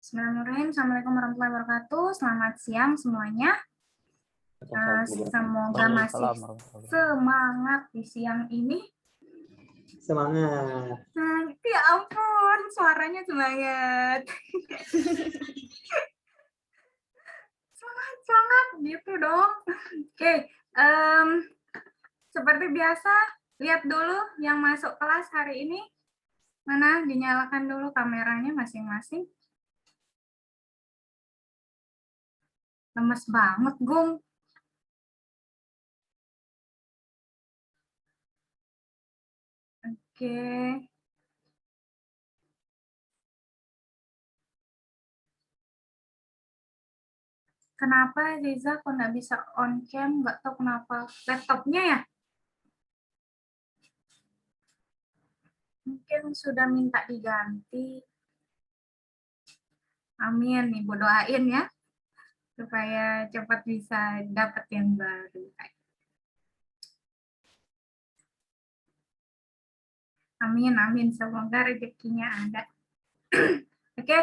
Bismillahirrahmanirrahim. Assalamualaikum warahmatullahi wabarakatuh. Selamat siang semuanya. Semoga masih semangat di siang ini. Semangat. Ya ampun, suaranya semangat. Semangat gitu dong. Oke, seperti biasa, lihat dulu yang masuk kelas hari ini. Mana? Dinyalakan dulu kameranya masing-masing. Lemes banget, Gung. Oke. Kenapa Riza kok nggak bisa on cam? Nggak tahu kenapa. Laptopnya ya? Mungkin sudah minta diganti. Amin, Ibu doain ya. Supaya cepat bisa dapat yang baru. Amin, amin. Semoga rezekinya ada. Oke,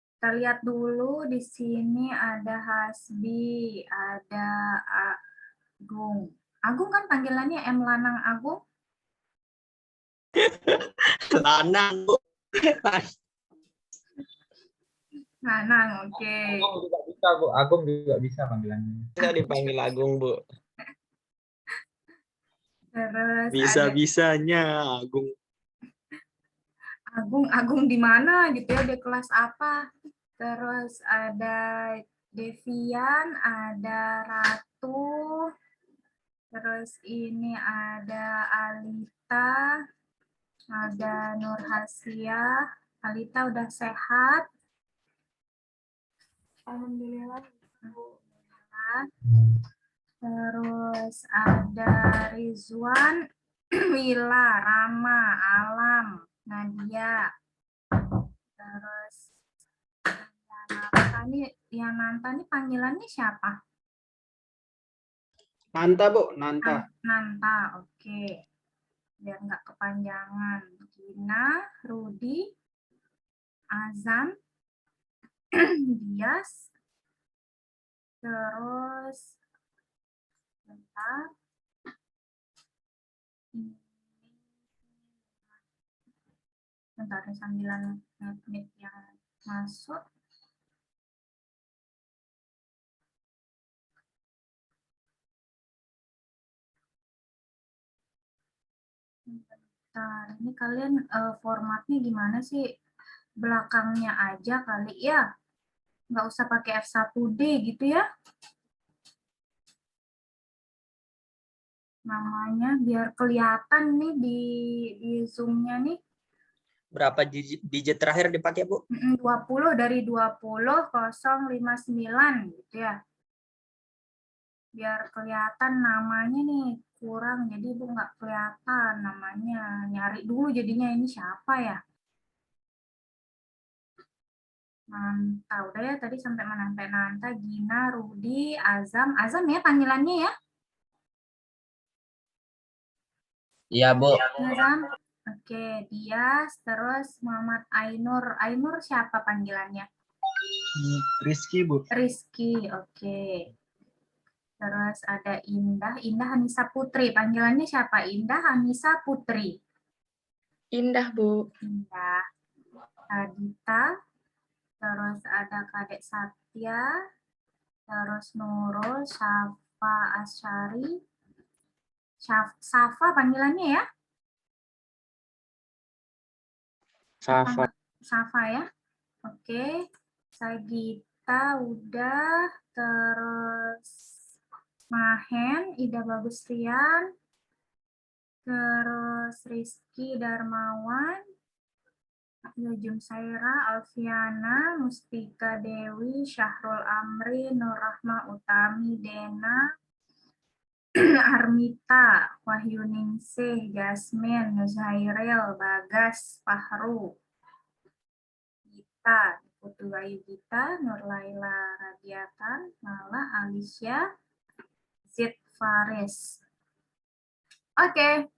kita lihat dulu di sini ada Hasbi, ada Agung. Agung kan panggilannya M Lanang Agung. Lanang, Bu. Lanang, oke. Agung juga bisa, Bu. Agung juga bisa panggilannya. Bisa dipanggil Agung, Bu. Terus Bisa-bisanya Agung. Agung di mana gitu ya, di kelas apa. Terus ada Devian, ada Ratu, terus ini ada Alita, ada Nur Hasia. Alita udah sehat. Alhamdulillah. Terus ada Rizwan, Wila, Rama, Alam, Nadia. Terus Nanta ini panggilannya siapa? Nanta, Bu. Nanta. Nanta, oke. Biar nggak kepanjangan. Gina, Rudi, Azam, Dias, terus bentar. Bentar, ada sambilan menit yang masuk. Bentar, ini kalian formatnya gimana sih? Belakangnya aja kali ya. Nggak usah pakai F1D gitu ya. Namanya biar kelihatan nih di Zoom-nya nih. Berapa digit terakhir dipakai, Bu? 20 dari 20 059 gitu ya. Biar kelihatan namanya nih kurang, jadi Bu nggak kelihatan namanya. Nyari dulu jadinya ini siapa ya? Nanta, udah ya tadi sampai mana? Sampai Nanta, Gina, Rudi, Azam. Azam ya panggilannya ya? Iya, Bu. Azam. Oke, Dias, terus Muhammad Ainur. Ainur siapa panggilannya? Rizky, Bu. Rizky, oke. Terus ada Indah, Indah Hanisa Putri. Panggilannya siapa? Indah Hanisa Putri. Indah, Bu. Indah. Adita. Terus ada Kadek Satya. Terus Nurul, Syafa Asyari. Safa panggilannya ya? Safa. Safa ya. Oke. Sagita udah. Terus Mahen, Ida Bagustrian. Terus Rizky Darmawan. Nujum Saira, Alfiana, Mustika Dewi, Syahrul Amri, Nur Rahma Utami, Dena, Armita, Wahyu Ningsih, Jasmine, Nuzairil, Bagas, Fahru, Gita, Putu Bayu Gita, Nur Laila Radiatan, Malah Alicia, Zid Faris. Oke.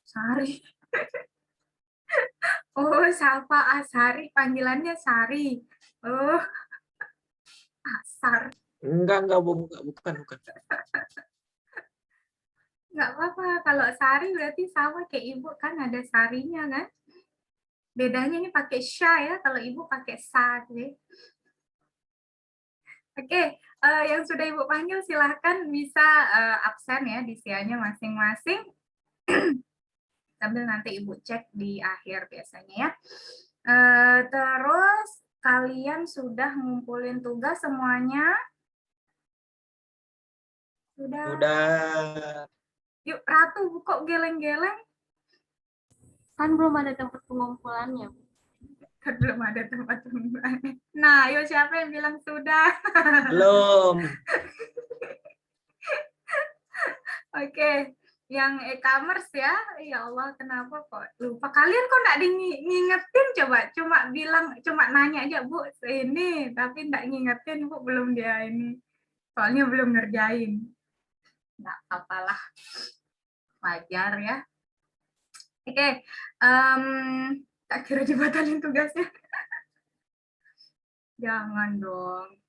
Sari. Oh, Salva Asari, panggilannya Sari. Oh, Asar. Enggak, Bu. Bukan. Nggak apa-apa. Kalau Sari berarti sama kayak ibu kan ada Sarinya kan? Bedanya ini pakai sya ya, kalau ibu pakai sa. Oke, yang sudah ibu panggil silahkan bisa absen ya di sianya masing-masing. Sambil nanti ibu cek di akhir biasanya ya. Terus kalian sudah ngumpulin tugas semuanya? Sudah. Udah. Yuk Ratu, kok geleng-geleng? Kan belum ada tempat pengumpulannya. Kan belum ada tempat pengumpulannya. Nah, yuk siapa yang bilang sudah? Belum. Oke, yang e-commerce ya. Ya Allah, kenapa kok lupa? Kalian kok nggak ngingetin coba? Cuma nanya aja, Bu, ini. Tapi nggak ngingetin, Bu, belum dia ini. Soalnya belum ngerjain. Nggak apa-apalah. Wajar ya. Oke, tak kira dibatalin tugasnya. Jangan dong.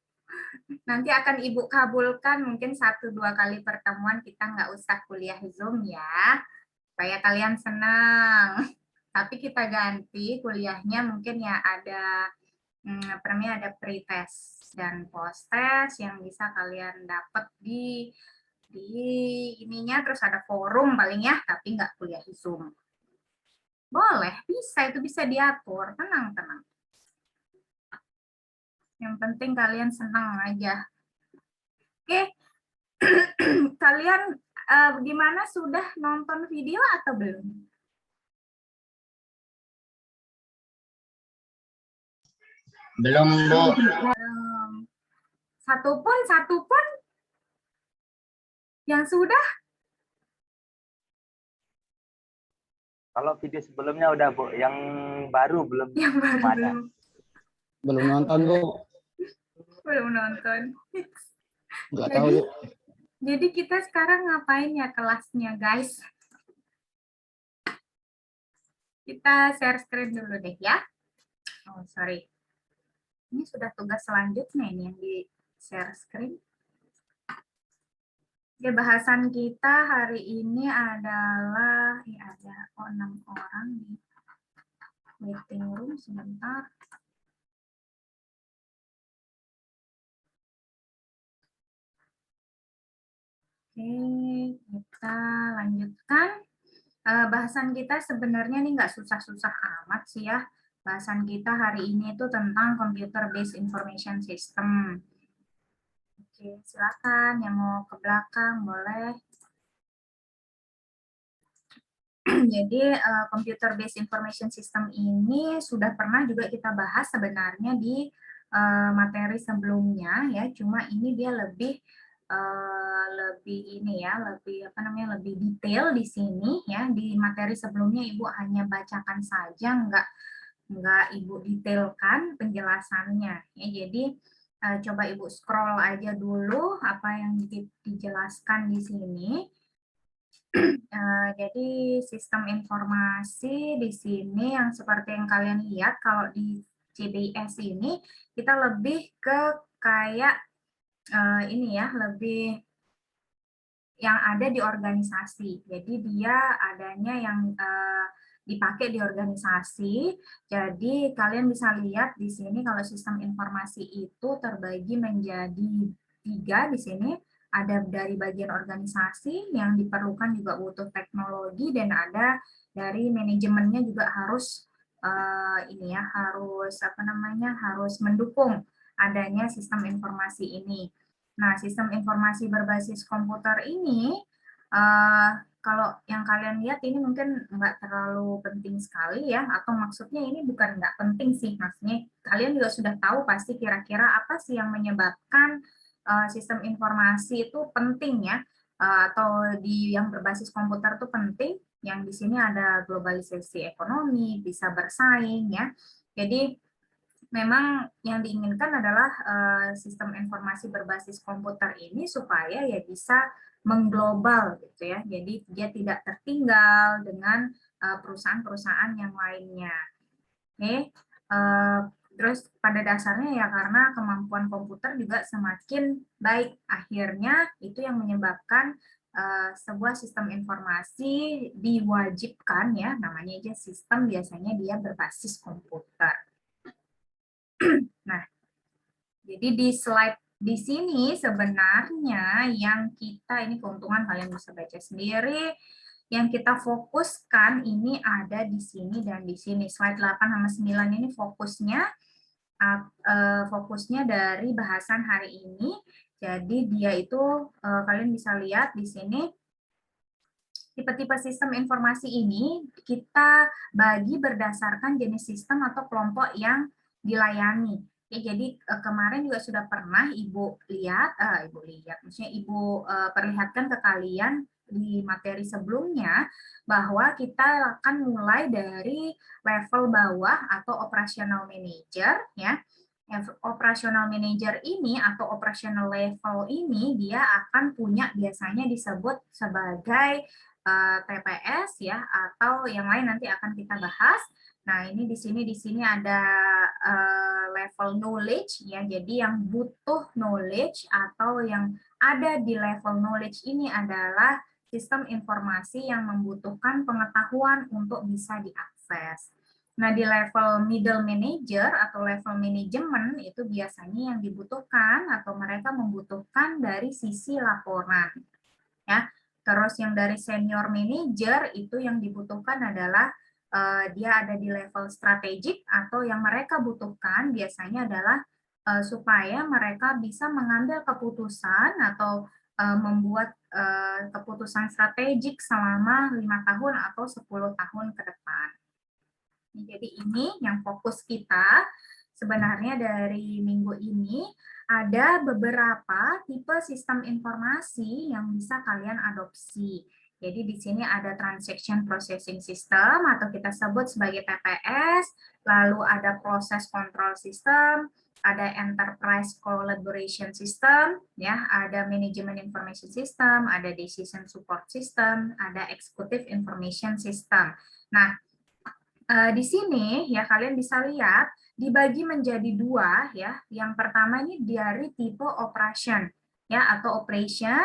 Nanti akan Ibu kabulkan mungkin 1-2 kali pertemuan, kita nggak usah kuliah Zoom ya, supaya kalian senang. Tapi kita ganti kuliahnya mungkin ya ada apa namanya, ada pre-test dan post-test yang bisa kalian dapat di ininya, terus ada forum paling ya, tapi nggak kuliah Zoom. Boleh, bisa, itu bisa diatur, tenang. Yang penting kalian senang aja. Oke, kalian gimana, sudah nonton video atau belum? Belum, Bu. Satu pun yang sudah? Kalau video sebelumnya udah, Bu. Yang baru belum. Yang baru ada. belum. Belum nonton, Bu. Belum nonton. Nggak tahu, Bu. Jadi kita sekarang ngapain ya kelasnya, guys? Kita share screen dulu deh ya. Oh, sorry. Ini sudah tugas selanjutnya ini yang di share screen. Oke, bahasan kita hari ini adalah, ada 6 orang di meeting room, sebentar. Oke, kita lanjutkan. Bahasan kita sebenarnya ini nggak susah-susah amat sih ya. Bahasan kita hari ini itu tentang Computer Based Information System. Oke, silakan yang mau ke belakang boleh. Jadi Computer Based Information System ini sudah pernah juga kita bahas sebenarnya di materi sebelumnya ya. Cuma ini dia lebih ini ya, lebih detail di sini ya. Di materi sebelumnya Ibu hanya bacakan saja, nggak Ibu detailkan penjelasannya ya. Jadi coba Ibu scroll aja dulu apa yang dijelaskan di sini. Jadi sistem informasi di sini yang seperti yang kalian lihat, kalau di CBS ini kita lebih ke kayak ini ya, lebih yang ada di organisasi. Jadi dia adanya yang dipakai di organisasi. Jadi kalian bisa lihat di sini kalau sistem informasi itu terbagi menjadi 3 di sini. Ada dari bagian organisasi yang diperlukan juga butuh teknologi, dan ada dari manajemennya juga harus ini ya, harus mendukung adanya sistem informasi ini. Nah, sistem informasi berbasis komputer ini, kalau yang kalian lihat ini mungkin nggak terlalu penting sekali ya, atau maksudnya ini bukan nggak penting sih, maksudnya kalian juga sudah tahu pasti kira-kira apa sih yang menyebabkan sistem informasi itu penting ya, atau yang berbasis komputer itu penting. Yang di sini ada globalisasi ekonomi, bisa bersaing ya. Jadi memang yang diinginkan adalah sistem informasi berbasis komputer ini supaya ya bisa mengglobal gitu ya. Jadi dia tidak tertinggal dengan perusahaan-perusahaan yang lainnya. Oke. Terus pada dasarnya ya karena kemampuan komputer juga semakin baik, akhirnya itu yang menyebabkan sebuah sistem informasi diwajibkan ya, namanya aja sistem, biasanya dia berbasis komputer. Nah, jadi di slide di sini sebenarnya yang kita, ini keuntungan kalian bisa baca sendiri, yang kita fokuskan ini ada di sini dan di sini. Slide 8 sama 9 ini fokusnya dari bahasan hari ini. Jadi dia itu kalian bisa lihat di sini tipe-tipe sistem informasi ini kita bagi berdasarkan jenis sistem atau kelompok yang dilayani. Ya, jadi kemarin juga sudah pernah Ibu lihat, maksudnya Ibu perlihatkan ke kalian di materi sebelumnya bahwa kita akan mulai dari level bawah atau operational manager ya. Operational manager ini atau operational level ini dia akan punya biasanya disebut sebagai TPS ya, atau yang lain nanti akan kita bahas. Nah, ini di sini ada level knowledge ya. Jadi yang butuh knowledge atau yang ada di level knowledge ini adalah sistem informasi yang membutuhkan pengetahuan untuk bisa diakses. Nah, di level middle manager atau level manajemen itu biasanya yang dibutuhkan atau mereka membutuhkan dari sisi laporan. Ya. Terus yang dari senior manager itu yang dibutuhkan adalah dia ada di level strategik atau yang mereka butuhkan biasanya adalah supaya mereka bisa mengambil keputusan atau membuat keputusan strategik selama 5 tahun atau 10 tahun ke depan. Jadi ini yang fokus kita sebenarnya dari minggu ini. Ada beberapa tipe sistem informasi yang bisa kalian adopsi. Jadi di sini ada Transaction Processing System atau kita sebut sebagai TPS, lalu ada Process Control System, ada Enterprise Collaboration System, ya, ada Management Information System, ada Decision Support System, ada Executive Information System. Nah, di sini ya kalian bisa lihat dibagi menjadi dua ya. Yang pertama ini dari tipe operation ya atau operation,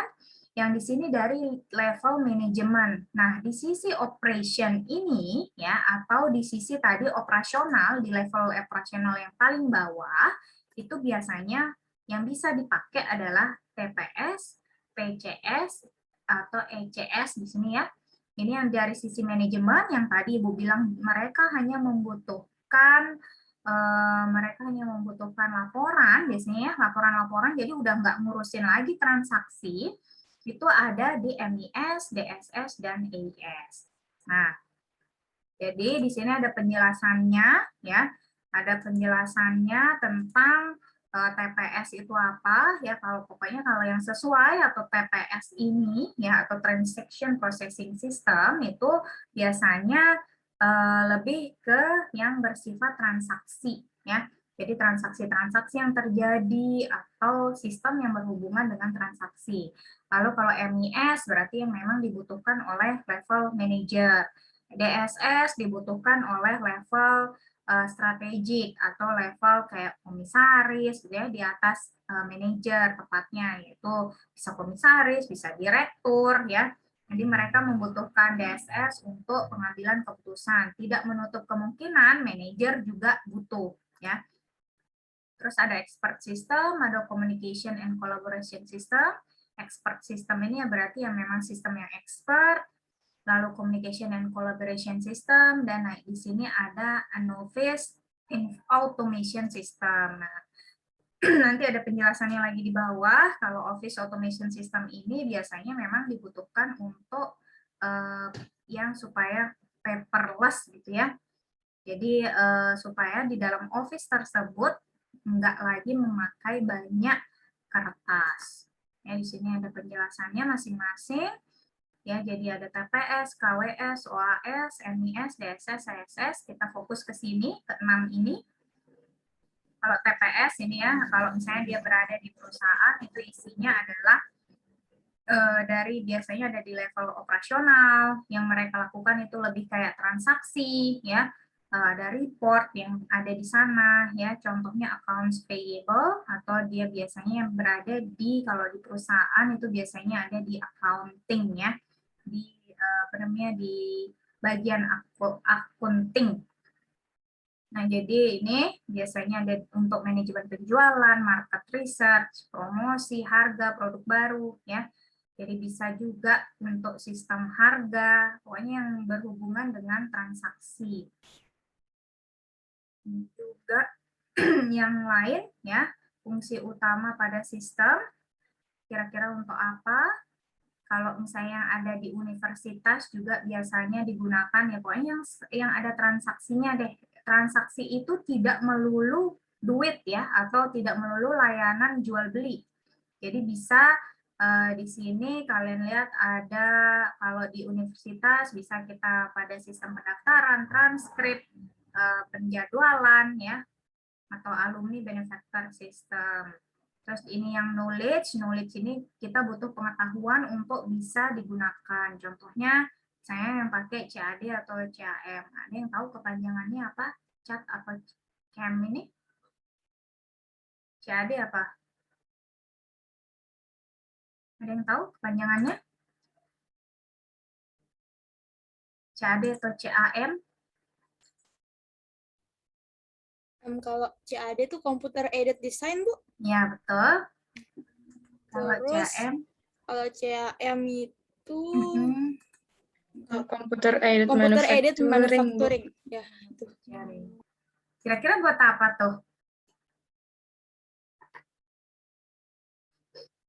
yang di sini dari level manajemen. Nah, di sisi operation ini ya atau di sisi tadi operasional, di level operasional yang paling bawah itu biasanya yang bisa dipakai adalah TPS, PCS atau ECS di sini ya. Ini yang dari sisi manajemen yang tadi Ibu bilang mereka hanya membutuhkan laporan biasanya ya, laporan-laporan, jadi udah nggak ngurusin lagi transaksi. Itu ada di MIS, DSS, dan AIS. Nah, jadi di sini ada penjelasannya ya, ada penjelasannya tentang TPS itu apa ya, pokoknya kalau yang sesuai atau TPS ini ya atau Transaction Processing System itu biasanya lebih ke yang bersifat transaksi ya. Jadi transaksi-transaksi yang terjadi atau sistem yang berhubungan dengan transaksi. Lalu kalau MIS berarti yang memang dibutuhkan oleh level manager. DSS dibutuhkan oleh level strategik atau level kayak komisaris gitu ya, di atas manajer tepatnya, yaitu bisa komisaris, bisa direktur ya. Jadi mereka membutuhkan DSS untuk pengambilan keputusan. Tidak menutup kemungkinan manajer juga butuh ya. Terus ada expert system, ada communication and collaboration system. Expert system ini ya berarti yang memang sistem yang expert. Lalu communication and collaboration system, dan di sini ada novice automation system. Nah, nanti ada penjelasannya lagi di bawah. Kalau office automation system ini biasanya memang dibutuhkan untuk yang supaya paperless gitu ya. Jadi supaya di dalam office tersebut nggak lagi memakai banyak kertas. Ya, di sini ada penjelasannya masing-masing. Ya, jadi ada TPS, KWS, OAS, MIS, DSS, CSS. Kita fokus ke sini, ke 6 ini. Kalau TPS ini ya, kalau misalnya dia berada di perusahaan, itu isinya adalah dari biasanya ada di level operasional, yang mereka lakukan itu lebih kayak transaksi, ya. ada report yang ada di sana ya, contohnya accounts payable, atau dia biasanya yang berada di, kalau di perusahaan itu biasanya ada di accounting ya, di apa namanya, di bagian accounting. Nah, jadi ini biasanya ada untuk manajemen penjualan, market research, promosi, harga, produk baru ya. Jadi bisa juga untuk sistem harga, pokoknya yang berhubungan dengan transaksi. Juga yang lain ya, fungsi utama pada sistem kira-kira untuk apa? Kalau misalnya yang ada di universitas juga biasanya digunakan ya, pokoknya yang ada transaksinya deh. Transaksi itu tidak melulu duit ya, atau tidak melulu layanan jual beli. Jadi bisa di sini kalian lihat ada, kalau di universitas bisa kita pada sistem pendaftaran, transkrip, penjadwalan ya, atau alumni benefactor system. Terus ini yang knowledge ini kita butuh pengetahuan untuk bisa digunakan. Contohnya saya yang pakai CAD atau CAM. Ada yang tahu kepanjangannya apa? CAD apa CAM ini? CAD apa? Ada yang tahu kepanjangannya? CAD atau CAM? Kalau CAD itu Computer Aided Design, Bu. Ya, betul. Kalau Terus, CAM? kalau CAM itu Computer Aided Computer Aided Manufacturing, Bu. Manufacturing. Ya, itu. Kira-kira buat apa tuh?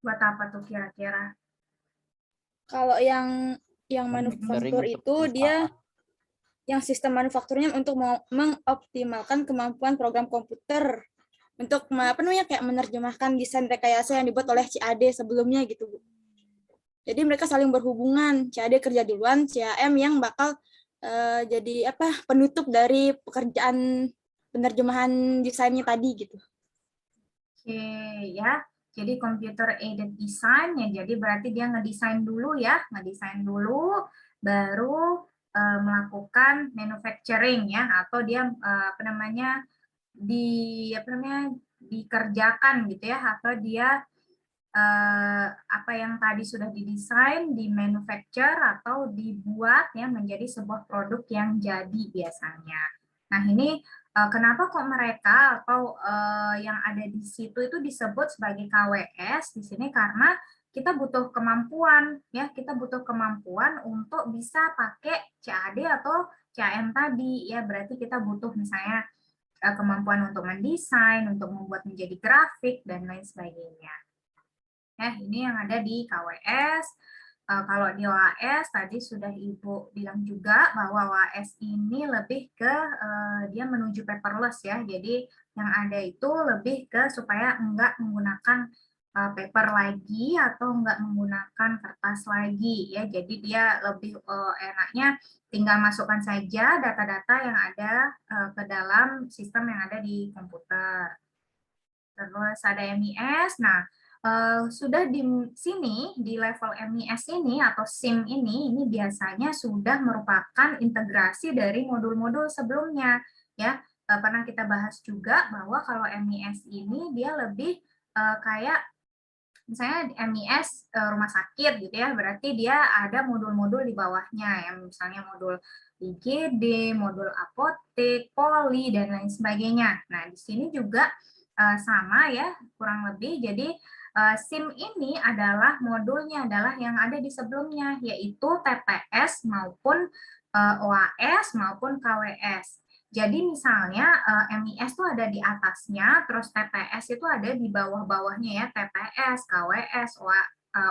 Buat apa tuh kira-kira? Kalau yang manufaktur itu dia yang sistem manufakturnya untuk mengoptimalkan kemampuan program komputer untuk kayak menerjemahkan desain rekayasa yang dibuat oleh CAD sebelumnya gitu, Bu. Jadi mereka saling berhubungan. CAD kerja duluan, CAM yang bakal jadi penutup dari pekerjaan penerjemahan desainnya tadi gitu. Oke ya. Jadi computer aided design ya, jadi berarti dia ngedesain dulu ya, baru melakukan manufacturing ya, atau dia dikerjakan gitu ya, atau dia apa yang tadi sudah didesain, di manufacture atau dibuat ya menjadi sebuah produk yang jadi biasanya. Nah, ini kenapa kok mereka atau yang ada di situ itu disebut sebagai KWS di sini, karena kita butuh kemampuan ya, kita butuh kemampuan untuk bisa pakai CAD atau CAM tadi ya, berarti kita butuh misalnya kemampuan untuk mendesain, untuk membuat menjadi grafik dan lain sebagainya. Ya, ini yang ada di KWS. Kalau di OAS tadi sudah Ibu bilang juga bahwa OAS ini lebih ke dia menuju paperless ya. Jadi yang ada itu lebih ke supaya enggak menggunakan paper lagi atau enggak menggunakan kertas lagi ya. Jadi dia lebih enaknya tinggal masukkan saja data-data yang ada ke dalam sistem yang ada di komputer. Terus ada MIS. Nah, sudah di sini di level MIS ini atau SIM ini biasanya sudah merupakan integrasi dari modul-modul sebelumnya ya. Pernah kita bahas juga bahwa kalau MIS ini dia lebih kayak misalnya MIS rumah sakit gitu ya, berarti dia ada modul-modul di bawahnya yang misalnya modul IGD, modul apotek, poli dan lain sebagainya. Nah, di sini juga sama ya, kurang lebih. Jadi SIM ini adalah modulnya adalah yang ada di sebelumnya, yaitu TPS maupun OAS maupun KWS. Jadi misalnya MIS itu ada di atasnya, terus TPS itu ada di bawah-bawahnya ya, TPS, KWS,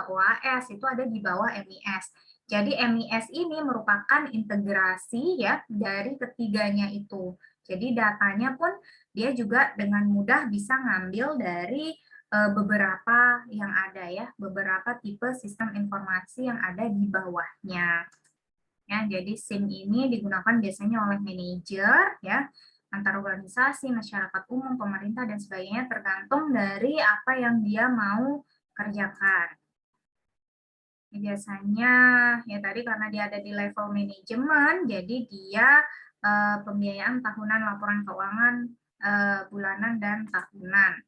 OAS itu ada di bawah MIS. Jadi MIS ini merupakan integrasi ya dari ketiganya itu. Jadi datanya pun dia juga dengan mudah bisa ngambil dari beberapa yang ada ya, beberapa tipe sistem informasi yang ada di bawahnya. Ya, jadi SIM ini digunakan biasanya oleh manajer ya, antar organisasi, masyarakat umum, pemerintah dan sebagainya, tergantung dari apa yang dia mau kerjakan. Biasanya ya tadi karena dia ada di level manajemen, jadi dia pembiayaan tahunan, laporan keuangan bulanan dan tahunan.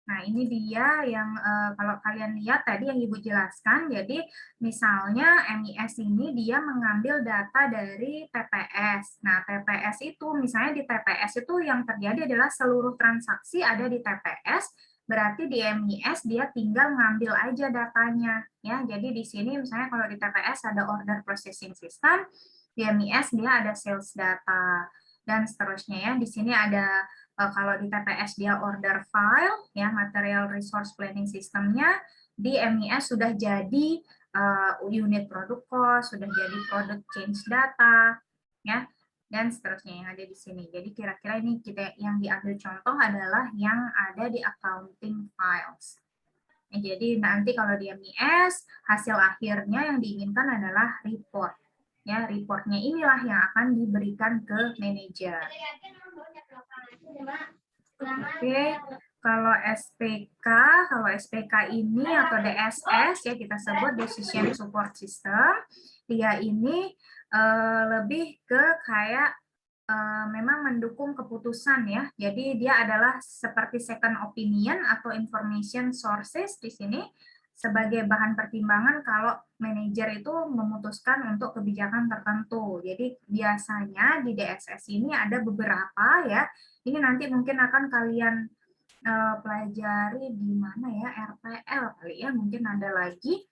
Nah, ini dia yang kalau kalian lihat tadi yang Ibu jelaskan, jadi misalnya MIS ini dia mengambil data dari TPS. Nah, TPS itu, misalnya di TPS itu yang terjadi adalah seluruh transaksi ada di TPS, berarti di MIS dia tinggal ngambil aja datanya. Ya, jadi di sini misalnya kalau di TPS ada order processing system, di MIS dia ada sales data, dan seterusnya ya. Di sini ada kalau di TPS dia order file, ya material resource planning sistemnya, di MIS sudah jadi unit product cost, sudah jadi product change data, ya dan seterusnya yang ada di sini. Jadi kira-kira ini kita yang diambil contoh adalah yang ada di accounting files. Nah, jadi nanti kalau di MIS hasil akhirnya yang diinginkan adalah report. Ya, reportnya inilah yang akan diberikan ke manajer. Oke, kalau SPK ini atau DSS ya kita sebut Decision Support System, dia ini lebih ke kayak memang mendukung keputusan ya. Jadi dia adalah seperti second opinion atau information sources di sini sebagai bahan pertimbangan kalau manajer itu memutuskan untuk kebijakan tertentu. Jadi biasanya di DSS ini ada beberapa ya. Ini nanti mungkin akan kalian pelajari di mana ya, RPL kali ya, mungkin ada lagi.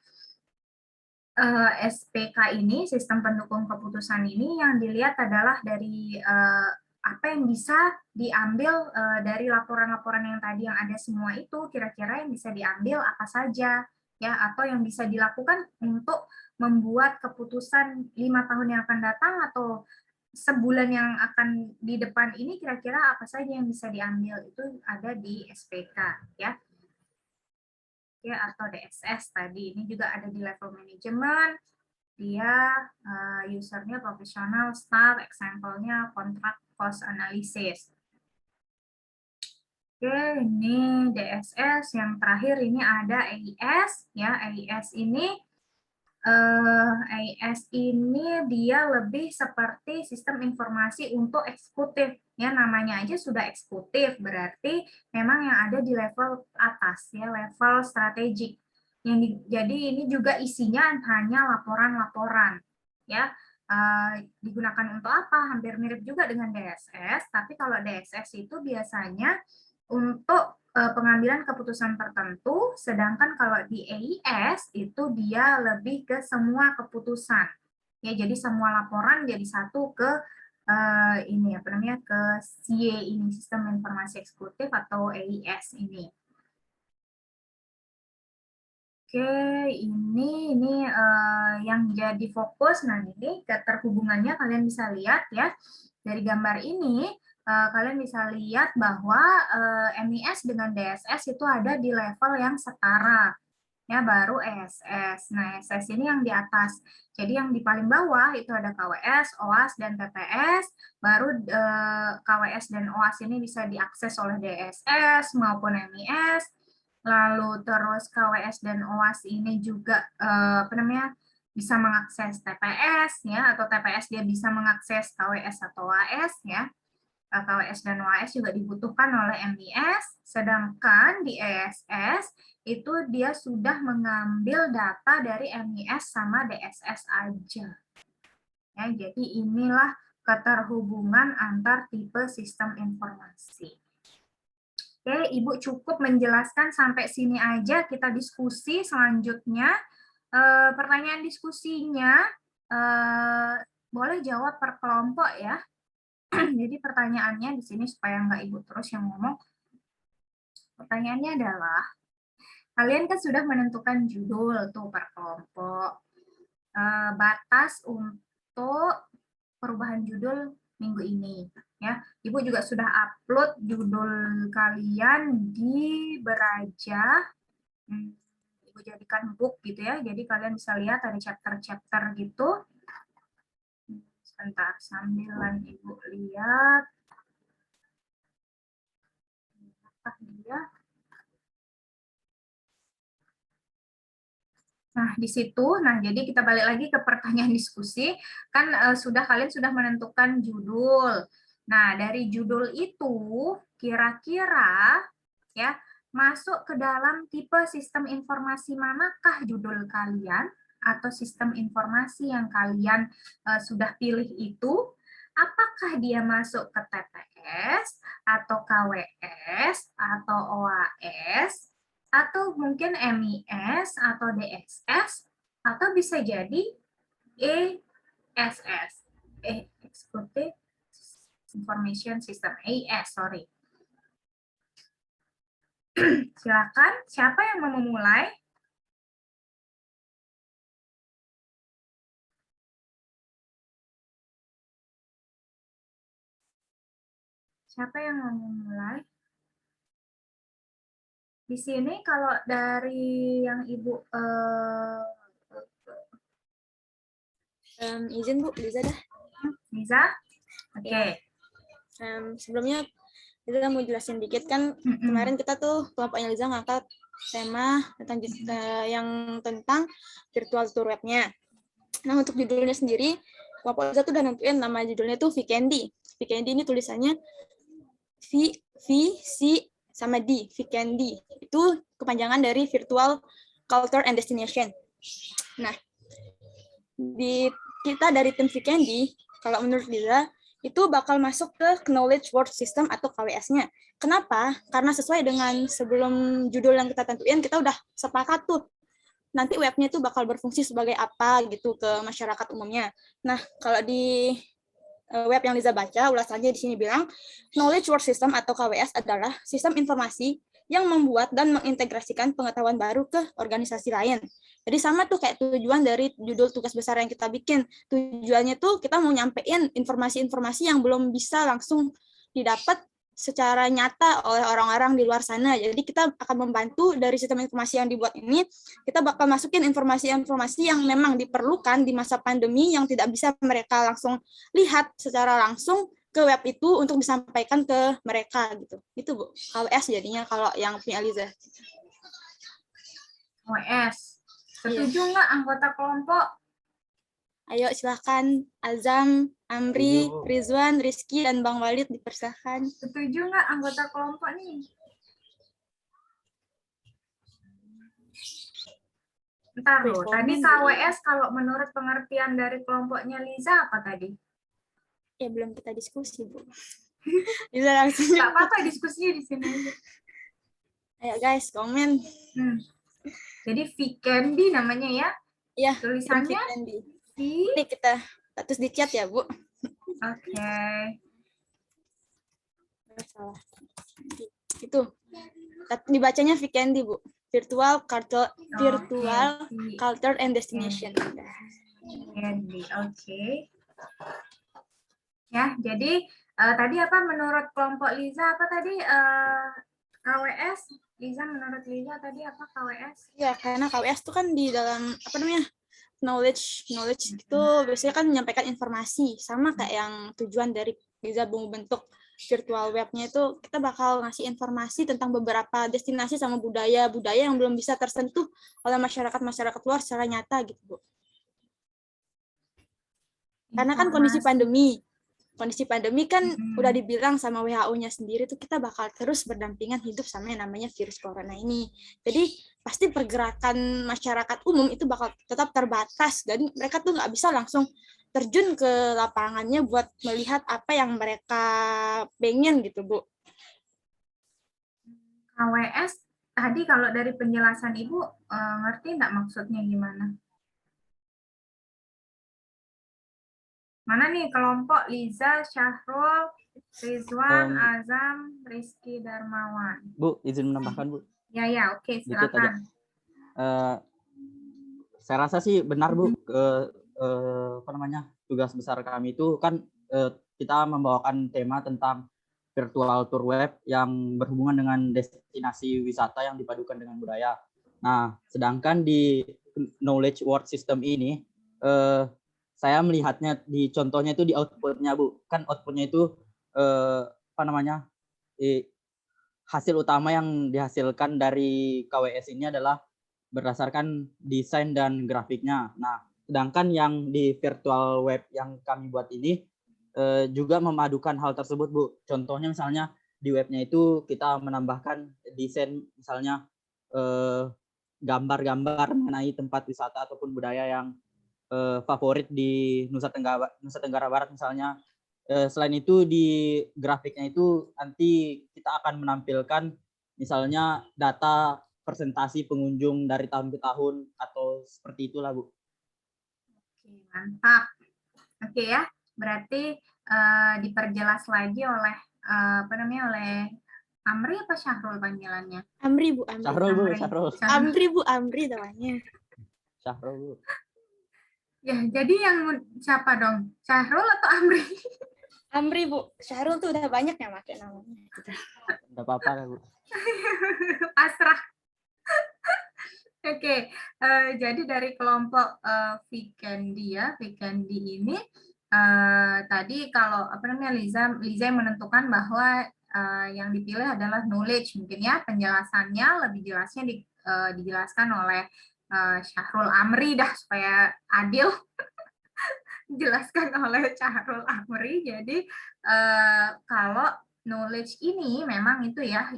SPK ini, sistem pendukung keputusan ini yang dilihat adalah dari apa yang bisa diambil dari laporan-laporan yang tadi yang ada semua itu, kira-kira yang bisa diambil apa saja, ya, atau yang bisa dilakukan untuk membuat keputusan 5 tahun yang akan datang atau sebulan yang akan di depan ini, kira-kira apa saja yang bisa diambil, itu ada di SPK, ya. Ya, atau DSS tadi. Ini juga ada di level manajemen. Dia usernya profesional, staff, example-nya contract cost analysis. Oke, ini DSS. Yang terakhir ini ada AIS. Ya, AIS ini dia lebih seperti sistem informasi untuk eksekutif. Ya, namanya aja sudah eksekutif, berarti memang yang ada di level atas, ya, level strategik. Jadi ini juga isinya hanya laporan-laporan. Ya, digunakan untuk apa? Hampir mirip juga dengan DSS, tapi kalau DSS itu biasanya untuk pengambilan keputusan tertentu, sedangkan kalau di AIS itu dia lebih ke semua keputusan. Ya, jadi semua laporan jadi satu ke ini apa namanya, ke SIE ini, Sistem Informasi Eksekutif atau AIS ini. Oke, ini yang jadi fokus. Nah, ini keterhubungannya kalian bisa lihat ya dari gambar ini. Kalian bisa lihat bahwa MIS dengan DSS itu ada di level yang setara, ya, baru ESS. Nah, ESS ini yang di atas. Jadi yang di paling bawah itu ada KWS, OAS, dan TPS. Baru KWS dan OAS ini bisa diakses oleh DSS maupun MIS. Lalu terus KWS dan OAS ini juga apa namanya, bisa mengakses TPS ya, atau TPS dia bisa mengakses KWS atau OAS ya. KWS dan OAS juga dibutuhkan oleh MIS, sedangkan di ESS itu dia sudah mengambil data dari MIS sama DSS aja. Ya, jadi inilah keterhubungan antar tipe sistem informasi. Oke, Ibu cukup menjelaskan sampai sini aja, kita diskusi selanjutnya. Pertanyaan diskusinya boleh jawab per kelompok ya. Jadi pertanyaannya di sini supaya nggak Ibu terus yang ngomong. Pertanyaannya adalah, kalian kan sudah menentukan judul tuh per kelompok. Batas untuk perubahan judul minggu ini. Ya, Ibu juga sudah upload judul kalian di Beraja. Ibu jadikan book gitu ya. Jadi kalian bisa lihat ada chapter-chapter gitu. Sebentar, sambilan Ibu lihat. Apa dia? Nah, di situ, jadi kita balik lagi ke pertanyaan diskusi, kan kalian sudah menentukan judul. Nah, dari judul itu, kira-kira ya masuk ke dalam tipe sistem informasi manakah judul kalian atau sistem informasi yang kalian sudah pilih itu? Apakah dia masuk ke TPS atau KWS atau OAS? Atau mungkin MIS atau DSS, atau bisa jadi ESS, Executive Information System, AIS, sorry. Silakan, siapa yang mau memulai? Siapa yang mau memulai? Di sini kalau dari yang Ibu Izin Bu, Liza dah. Liza? Oke. Sebelumnya kita mau jelasin dikit kan kemarin kita tuh kelompoknya Liza ngangkat tema tentang virtual tour webnya. Nah untuk judulnya sendiri kelompok Liza tuh udah nentuin nama judulnya tuh Vikendi. Vikendi ini tulisannya V C sama D, Vikendi. Itu kepanjangan dari Virtual Culture and Destination. Nah, kita dari tim Vikendi, kalau menurut Liza, itu bakal masuk ke Knowledge World System atau KWS-nya. Kenapa? Karena sesuai dengan sebelum judul yang kita tentuin, kita udah sepakat tuh. Nanti webnya itu bakal berfungsi sebagai apa gitu ke masyarakat umumnya. Nah, kalau di web yang Liza baca, ulasannya di sini bilang, Knowledge World System atau KWS adalah sistem informasi yang membuat dan mengintegrasikan pengetahuan baru ke organisasi lain. Jadi sama tuh kayak tujuan dari judul tugas besar yang kita bikin. Tujuannya tuh kita mau nyampein informasi-informasi yang belum bisa langsung didapat secara nyata oleh orang-orang di luar sana. Jadi kita akan membantu dari sistem informasi yang dibuat ini, kita bakal masukin informasi-informasi yang memang diperlukan di masa pandemi yang tidak bisa mereka langsung lihat secara langsung ke web itu untuk disampaikan ke mereka gitu. Itu Bu, KWS jadinya kalau yang punya Liza. KWS. Setuju nggak anggota kelompok? Ayo silakan Azam, Amri, Rizwan, Rizky, dan Bang Walid dipersilahkan. Setuju nggak anggota kelompok nih? Bentar loh, tadi KWS kalau menurut pengertian dari kelompoknya Liza apa tadi? Ya belum kita diskusi, Bu. Bisa langsung. Nggak apa-apa diskusinya di sini aja. Ayo guys, komen. Jadi Vikendi namanya ya? Iya, tulisannya? Ini kita status di chat ya, Bu. Oke. Salah. Itu. Dibacanya Vikendi, Bu. Virtual Culture and Destination. Vikendi, oke. Ya, jadi tadi apa menurut kelompok Liza apa tadi KWS? Liza menurut Liza tadi apa KWS? Ya, karena KWS itu kan di dalam apa namanya? Knowledge itu biasanya kan menyampaikan informasi, sama kayak yang tujuan dari Liza membentuk virtual webnya itu kita bakal ngasih informasi tentang beberapa destinasi sama budaya-budaya yang belum bisa tersentuh oleh masyarakat luar secara nyata gitu, Bu. Karena kan kondisi pandemi kan udah dibilang sama WHO-nya sendiri tuh kita bakal terus berdampingan hidup sama yang namanya virus corona ini. Jadi pasti pergerakan masyarakat umum itu bakal tetap terbatas dan mereka tuh nggak bisa langsung terjun ke lapangannya buat melihat apa yang mereka pengen gitu, Bu. KWS tadi kalau dari penjelasan Ibu ngerti nggak maksudnya gimana? Mana nih kelompok Liza, Syahrul, Rizwan, Azam, Rizky, Darmawan. Bu, izin menambahkan, Bu. Ya, oke, silakan. Saya rasa sih benar, Bu. Tugas besar kami itu kan kita membawakan tema tentang virtual tour web yang berhubungan dengan destinasi wisata yang dipadukan dengan budaya. Nah, sedangkan di Knowledge World System ini, saya melihatnya di contohnya itu di outputnya, Bu. Kan outputnya itu hasil utama yang dihasilkan dari KWS ini adalah berdasarkan desain dan grafiknya. Nah, sedangkan yang di virtual web yang kami buat ini juga memadukan hal tersebut, Bu. Contohnya misalnya di webnya itu kita menambahkan desain, misalnya gambar-gambar mengenai tempat wisata ataupun budaya yang favorit di Nusa Tenggara Barat misalnya. Selain itu di grafiknya itu nanti kita akan menampilkan misalnya data presentasi pengunjung dari tahun ke tahun atau seperti itulah, Bu. Oke, mantap. Oke ya, berarti diperjelas lagi oleh oleh Amri apa Syahrul panggilannya? Amri, Bu, Amri. Syahrul, Bu, Amri. Syahrul. Amri, Bu, Amri namanya. Syahrul, Bu. Ya, jadi yang siapa dong? Syahrul atau Amri? Amri, Bu. Syahrul tuh udah banyak yang pakai namanya. Enggak apa-apa, Bu. Pasrah. Oke, jadi dari kelompok Vikendi ya, Vikendi ini tadi kalau Liza yang menentukan bahwa yang dipilih adalah knowledge, mungkin ya penjelasannya lebih jelasnya dijelaskan oleh Syahrul Amri dah supaya adil. Dijelaskan oleh Syahrul Amri. Jadi kalau knowledge ini memang itu ya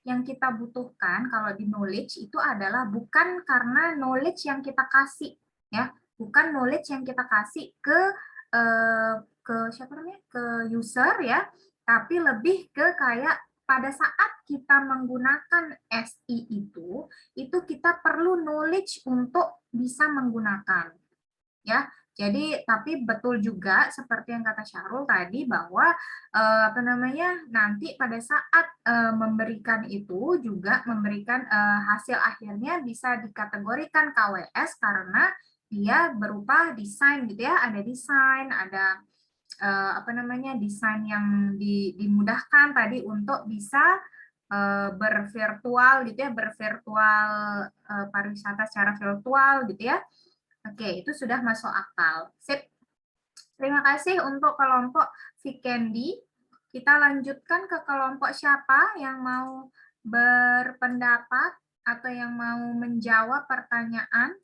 yang kita butuhkan kalau di knowledge itu adalah bukan karena knowledge yang kita kasih ya, bukan knowledge yang kita kasih ke siapa namanya, ke user ya, tapi lebih ke kayak pada saat kita menggunakan SI itu kita perlu knowledge untuk bisa menggunakan ya. Jadi tapi betul juga seperti yang kata Syahrul tadi bahwa nanti pada saat memberikan itu juga memberikan hasil akhirnya bisa dikategorikan KWS karena dia berupa desain gitu ya, ada desain, ada desain yang dimudahkan tadi untuk bisa bervirtual gitu ya, bervirtual pariwisata secara virtual gitu ya. Oke, itu sudah masuk akal. Sip. Terima kasih untuk kelompok Vikendi. Kita lanjutkan ke kelompok siapa yang mau berpendapat atau yang mau menjawab pertanyaan.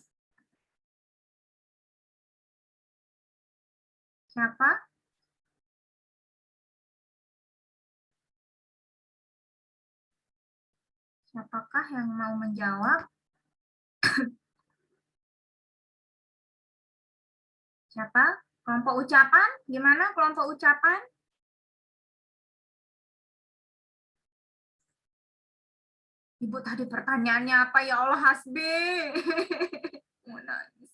Siapa? Siapakah yang mau menjawab? Siapa? Kelompok ucapan? Gimana kelompok ucapan? Ibu tadi pertanyaannya apa ya Allah Hasbi? Mau nangis.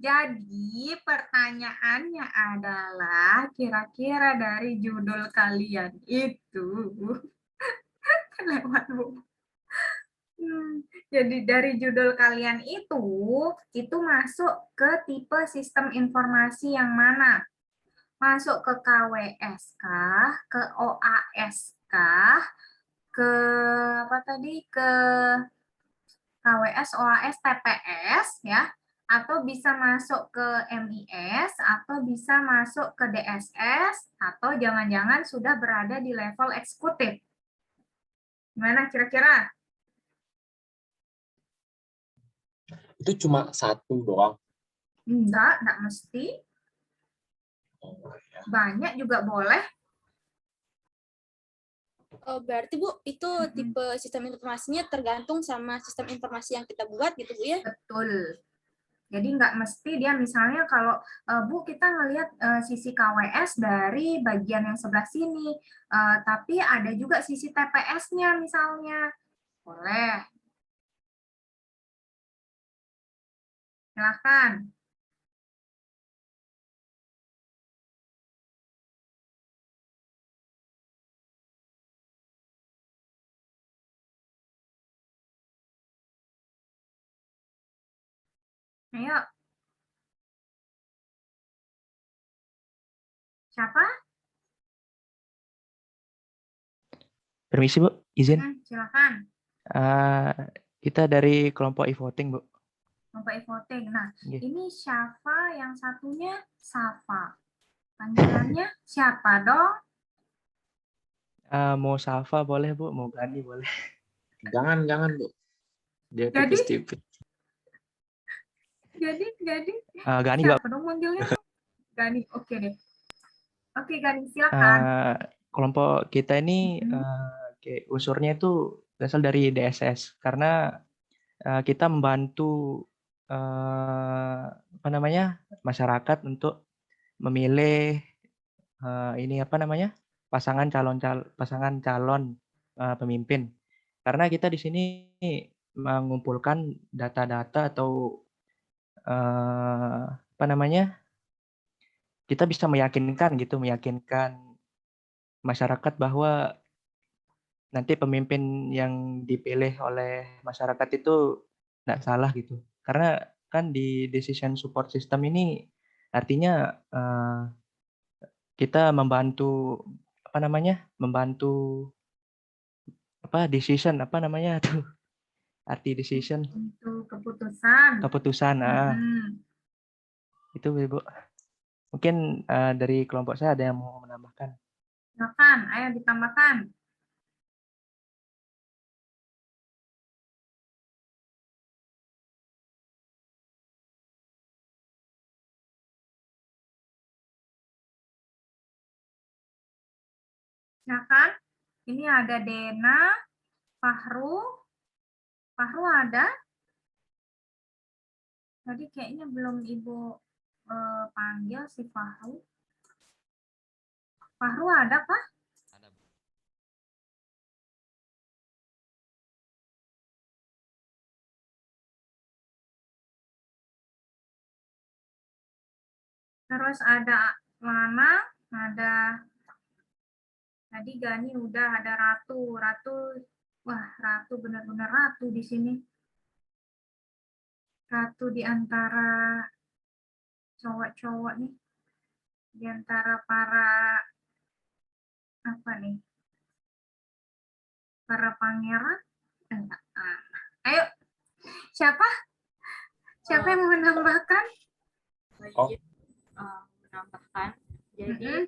Jadi pertanyaannya adalah kira-kira dari judul kalian itu lewat Bu. Jadi dari judul kalian itu masuk ke tipe sistem informasi yang mana? Masuk ke KWS kah? Ke OAS kah? Ke apa tadi? Ke KWS, OAS, TPS ya? Atau bisa masuk ke MIS, atau bisa masuk ke DSS, atau jangan-jangan sudah berada di level eksekutif. Gimana kira-kira? Itu cuma satu doang. Enggak mesti. Oh, ya. Banyak juga boleh. Oh, berarti Bu, itu tipe sistem informasinya tergantung sama sistem informasi yang kita buat gitu Bu ya? Betul. Jadi nggak mesti dia misalnya kalau Bu kita ngelihat sisi KWS dari bagian yang sebelah sini, tapi ada juga sisi TPS-nya misalnya. Boleh. Silakan. Ayo. Siapa? Permisi Bu, izin. Silakan. Kita dari kelompok e-voting Bu. Kelompok e-voting. Nah, Nggih. ini Syafa, yang satunya Safa. Panggilannya siapa dong? Mau Safa boleh Bu, mau Gani boleh. Jangan Bu. Dia Jadi? tipis-tipis. Jadi Gani Mbak. siapa dong manggilnya? Gani, oke deh. Oke Gani, silakan. Kelompok kita ini unsurnya itu berasal dari DSS karena kita membantu masyarakat untuk memilih pasangan calon pemimpin. Karena kita di sini mengumpulkan data-data atau kita bisa meyakinkan masyarakat bahwa nanti pemimpin yang dipilih oleh masyarakat itu tidak salah gitu. Karena kan di decision support system ini artinya kita membantu decision arti decision Untuk keputusan. itu Ibu. Mungkin dari kelompok saya ada yang mau menambahkan. Silakan, ayo ditambahkan. Silakan. Ini ada Dena, Fahru ada? Tadi kayaknya belum Ibu panggil si Fahru. Fahru ada kah? Ada, Bu. Terus ada Lana, ada tadi Gani udah, ada Ratu. Wah, Ratu benar-benar Ratu di sini. Ratu di antara cowok-cowok nih. Di antara para para pangeran. Ayo, siapa yang mau menambahkan? Menambahkan. Jadi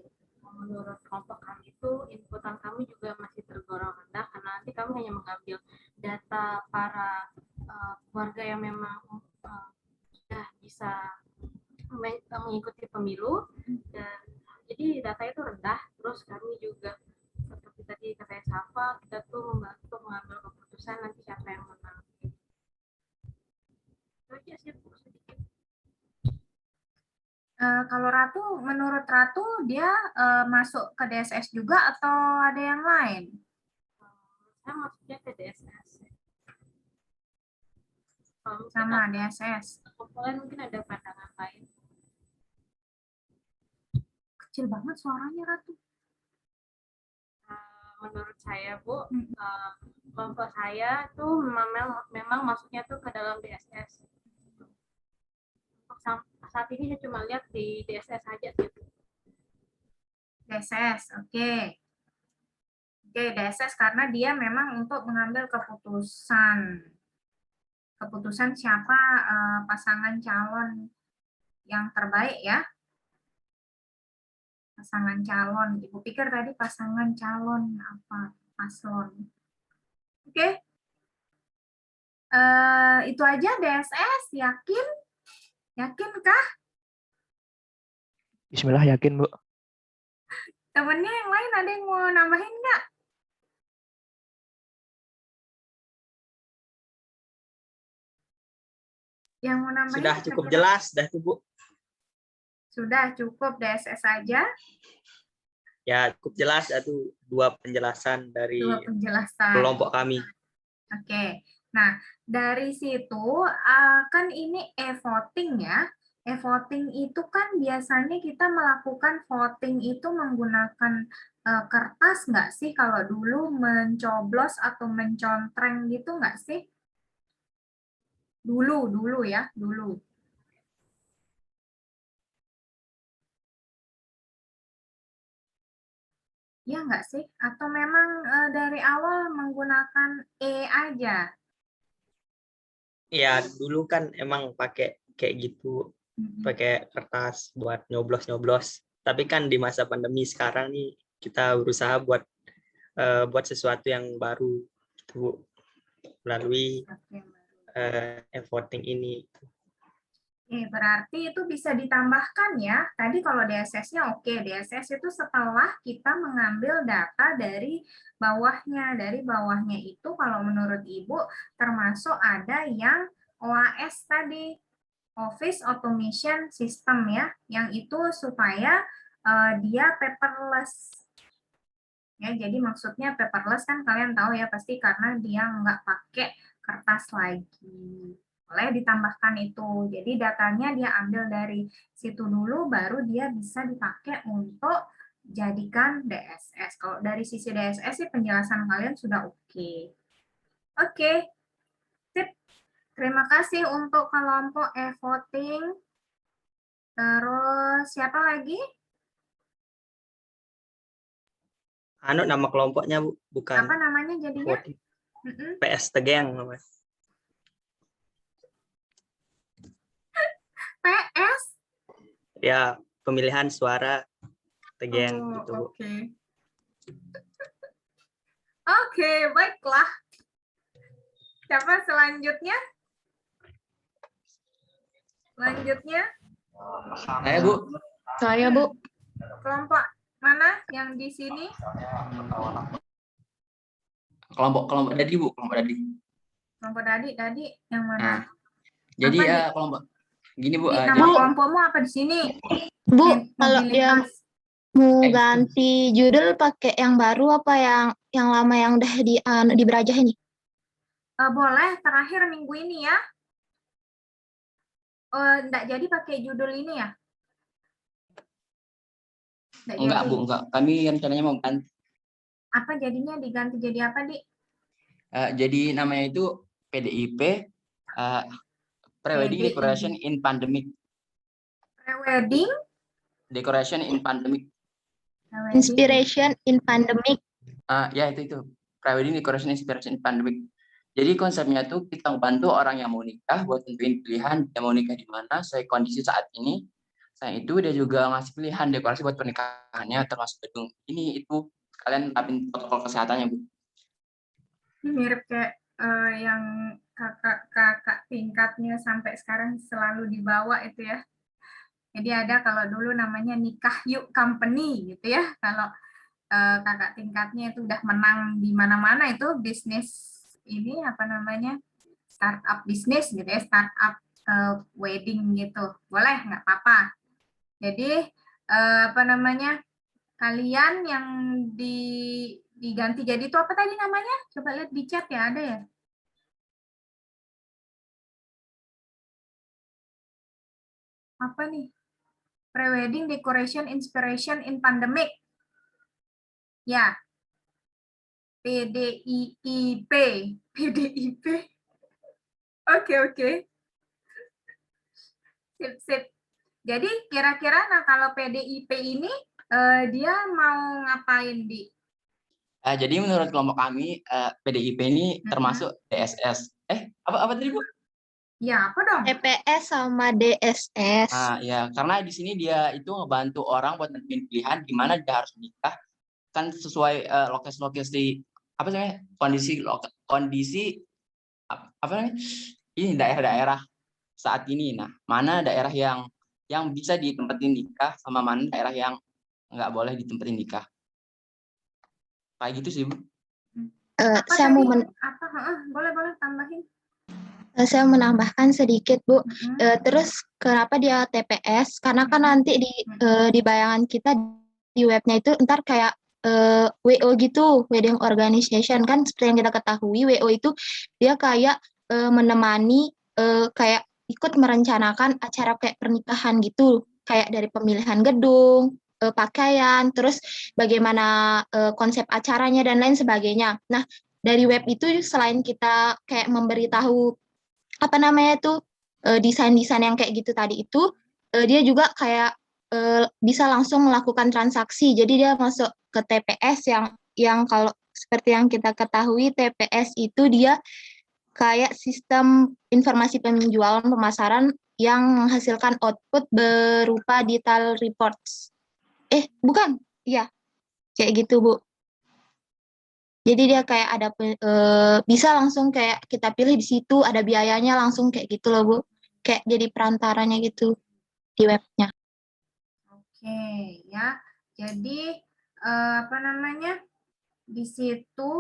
menurut kelompok kami itu inputan kami juga masih tergolong rendah karena nanti kami hanya mengambil data para warga yang memang sudah bisa mengikuti pemilu, dan jadi data itu rendah. Terus kami juga seperti tadi katanya Safa, kita tuh membantu mengambil keputusan nanti siapa yang menang. Itu aja sih sedikit. Kalau Ratu, menurut Ratu dia masuk ke DSS juga atau ada yang lain? Saya masuknya ke DSS. Sama DSS. Kalian mungkin ada pandangan lain. Kecil banget suaranya Ratu. Menurut saya Bu, kelompok saya tuh memang masuknya tuh ke dalam DSS. Saat ini saya cuma lihat di DSS saja sih. DSS, oke. Oke, DSS karena dia memang untuk mengambil keputusan siapa pasangan calon yang terbaik ya. Pasangan calon. Ibu pikir tadi pasangan calon apa? Paslon. Oke. Itu aja DSS, yakin? Yakinkah? Bismillah, yakin Bu. Temennya yang lain ada yang mau nambahin nggak? Yang mau nambahin? Sudah cukup jelas, dah tuh Bu. Sudah cukup DSS saja. Ya cukup jelas, itu dua penjelasan dari kelompok kami. Oke. Nah, dari situ kan ini e-voting ya. E-voting itu kan biasanya kita melakukan voting itu menggunakan kertas nggak sih? Kalau dulu mencoblos atau mencontreng gitu nggak sih? Dulu ya, dulu. Ya nggak sih? Atau memang dari awal menggunakan E aja? Ya dulu kan emang pakai kayak gitu, pakai kertas buat nyoblos-nyoblos. Tapi kan di masa pandemi sekarang nih kita berusaha buat buat sesuatu yang baru gitu, Bu, melalui e-voting ini. Oke, berarti itu bisa ditambahkan ya. Tadi kalau DSS-nya oke, DSS itu setelah kita mengambil data dari bawahnya. Dari bawahnya itu kalau menurut Ibu termasuk ada yang OAS tadi, Office Automation System ya, yang itu supaya dia paperless. Ya, jadi maksudnya paperless kan kalian tahu ya pasti karena dia nggak pakai kertas lagi. Boleh ditambahkan itu. Jadi datanya dia ambil dari situ dulu, baru dia bisa dipakai untuk jadikan DSS. Kalau dari sisi DSS sih penjelasan kalian sudah oke. Oke, sip. Terima kasih untuk kelompok e-voting. Terus siapa lagi? Nama kelompoknya, Bu, bukan Apa namanya jadinya? voting. PS Tegeng namanya. PS? Ya, pemilihan suara Tegeng gitu, Bu. Oke. Oke, baiklah. Siapa selanjutnya? Selanjutnya, Saya, Bu. Saya, Bu. kelompok mana yang di sini? Kelompok Dadi, Bu. Kelompok Dadi. Kelompok Dadi yang Nah, mana? jadi Apa nih? kelompok gini, Bu. Nama Jadi, kelompokmu apa di sini? Bu, kalau dia Mobilitas. mau ganti judul pakai yang baru apa yang lama yang udah di Berajah ini? Boleh, terakhir minggu ini ya. Enggak jadi pakai judul ini ya? enggak, jadi. Bu, enggak. Kami rencananya mau ganti. Apa jadinya diganti jadi apa, Dik? Jadi namanya itu PDIP, Pre-Wedding PDIP. Decoration in Pandemic. Pre-wedding? Decoration in Pandemic. Inspiration in Pandemic. Ya itu. Pre-Wedding Decoration Inspiration in Pandemic. Jadi konsepnya tuh kita membantu orang yang mau nikah buat tentuin pilihan dia mau nikah di mana, sesuai kondisi saat ini. Selain itu dia juga ngasih pilihan dekorasi buat pernikahannya termasuk gedung ini itu. Kalian terapin protokol kesehatannya, Bu. Ini mirip kayak yang kakak tingkatnya sampai sekarang selalu dibawa itu ya. Jadi ada kalau dulu namanya Nikah Yuk Company gitu ya. Kalau kakak tingkatnya itu udah menang di mana-mana itu bisnis ini apa namanya startup bisnis gitu ya, startup wedding gitu. Boleh, nggak apa-apa. Jadi apa namanya kalian yang diganti jadi itu apa tadi namanya? Coba lihat di chat ya, ada ya? Apa nih? Pre-wedding decoration inspiration in pandemic. Ya. PDIIP. PDIP. Oke. Sip. Jadi kira-kira nah kalau PDIP ini dia mau ngapain, Di? Jadi menurut kelompok kami PDIP ini termasuk DSS. Apa tadi, Bu? Ya, apa dong? TPS sama DSS. Ya, karena di sini dia itu ngebantu orang buat nentuin pilihan di mana dia harus menikah kan sesuai lokasi apa namanya kondisi apa namanya ini daerah-daerah saat ini. Nah, mana daerah yang bisa ditempatin nikah sama mana daerah yang nggak boleh ditempatin nikah. Kayak gitu sih, Bu. Saya mau boleh tambahin. Saya menambahkan sedikit, Bu. Terus kenapa dia TPS? Karena kan nanti di bayangan kita di webnya itu ntar kayak WO gitu, Wedding Organization kan seperti yang kita ketahui WO itu dia kayak menemani kayak ikut merencanakan acara kayak pernikahan gitu, kayak dari pemilihan gedung, pakaian, terus bagaimana konsep acaranya dan lain sebagainya. Nah, dari web itu selain kita kayak memberitahu apa namanya tuh desain-desain yang kayak gitu tadi itu, dia juga kayak bisa langsung melakukan transaksi. Jadi dia masuk ke TPS yang kalau seperti yang kita ketahui TPS itu dia kayak sistem informasi penjualan pemasaran yang menghasilkan output berupa detail reports. Bukan, ya kayak gitu, Bu. Jadi dia kayak ada bisa langsung kayak kita pilih di situ, ada biayanya langsung kayak gitu loh Bu. Kayak jadi perantaranya gitu di webnya. Oke, ya. Jadi apa namanya? Di situ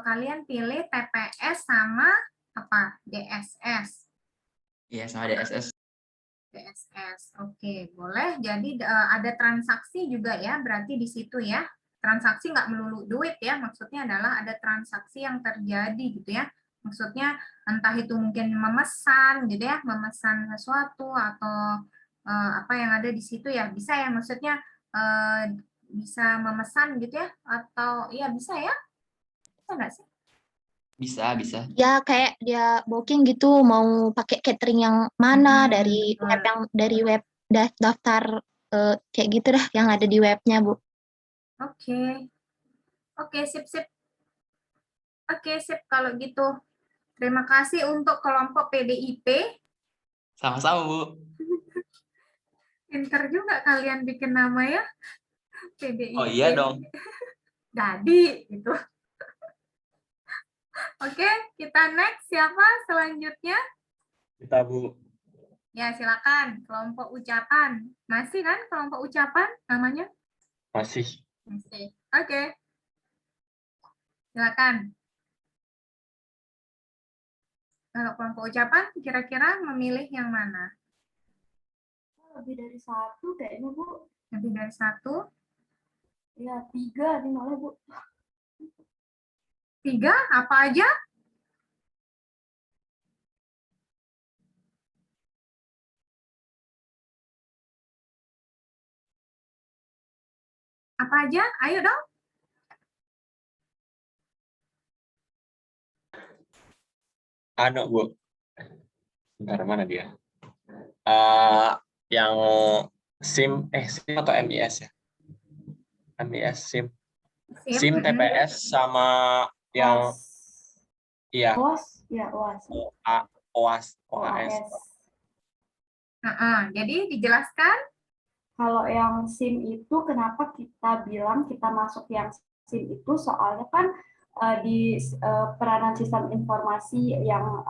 kalian pilih TPS sama apa? DSS. Iya, sama DSS. DSS. Oke, boleh. Jadi ada transaksi juga ya, berarti di situ ya. Transaksi nggak melulu duit ya, maksudnya adalah ada transaksi yang terjadi gitu ya. Maksudnya entah itu mungkin memesan gitu ya, memesan sesuatu atau apa yang ada di situ ya, bisa ya, maksudnya bisa memesan gitu ya, atau iya bisa ya, bisa nggak sih? Bisa. Ya kayak dia booking gitu mau pakai catering yang mana dari web daftar kayak gitu dah yang ada di webnya Bu. Oke. Oke, sip. Oke, sip kalau gitu. Terima kasih untuk kelompok PDIP. Sama-sama Bu. Pinter juga kalian bikin nama ya. PDIP. Oh iya dong. Jadi gitu. Oke, kita next siapa selanjutnya? Kita Bu. Ya, silakan. Kelompok ucapan. Masih kan kelompok ucapan namanya? Masih. Masih. Oke. Silakan. Kalau kelompok ucapan, kira-kira memilih yang mana? Lebih dari satu kayaknya Bu. Lebih dari satu? Ya 3 nih malah Bu. 3? Apa aja? Apa aja? Ayo dong. Bu. Bentar, mana dia? Yang SIM atau MIS ya? MIS, SIM. SIM, TPS, sama yang iya. OAS. Jadi dijelaskan. Kalau yang SIM itu kenapa kita bilang kita masuk yang SIM itu soalnya kan di peranan sistem informasi yang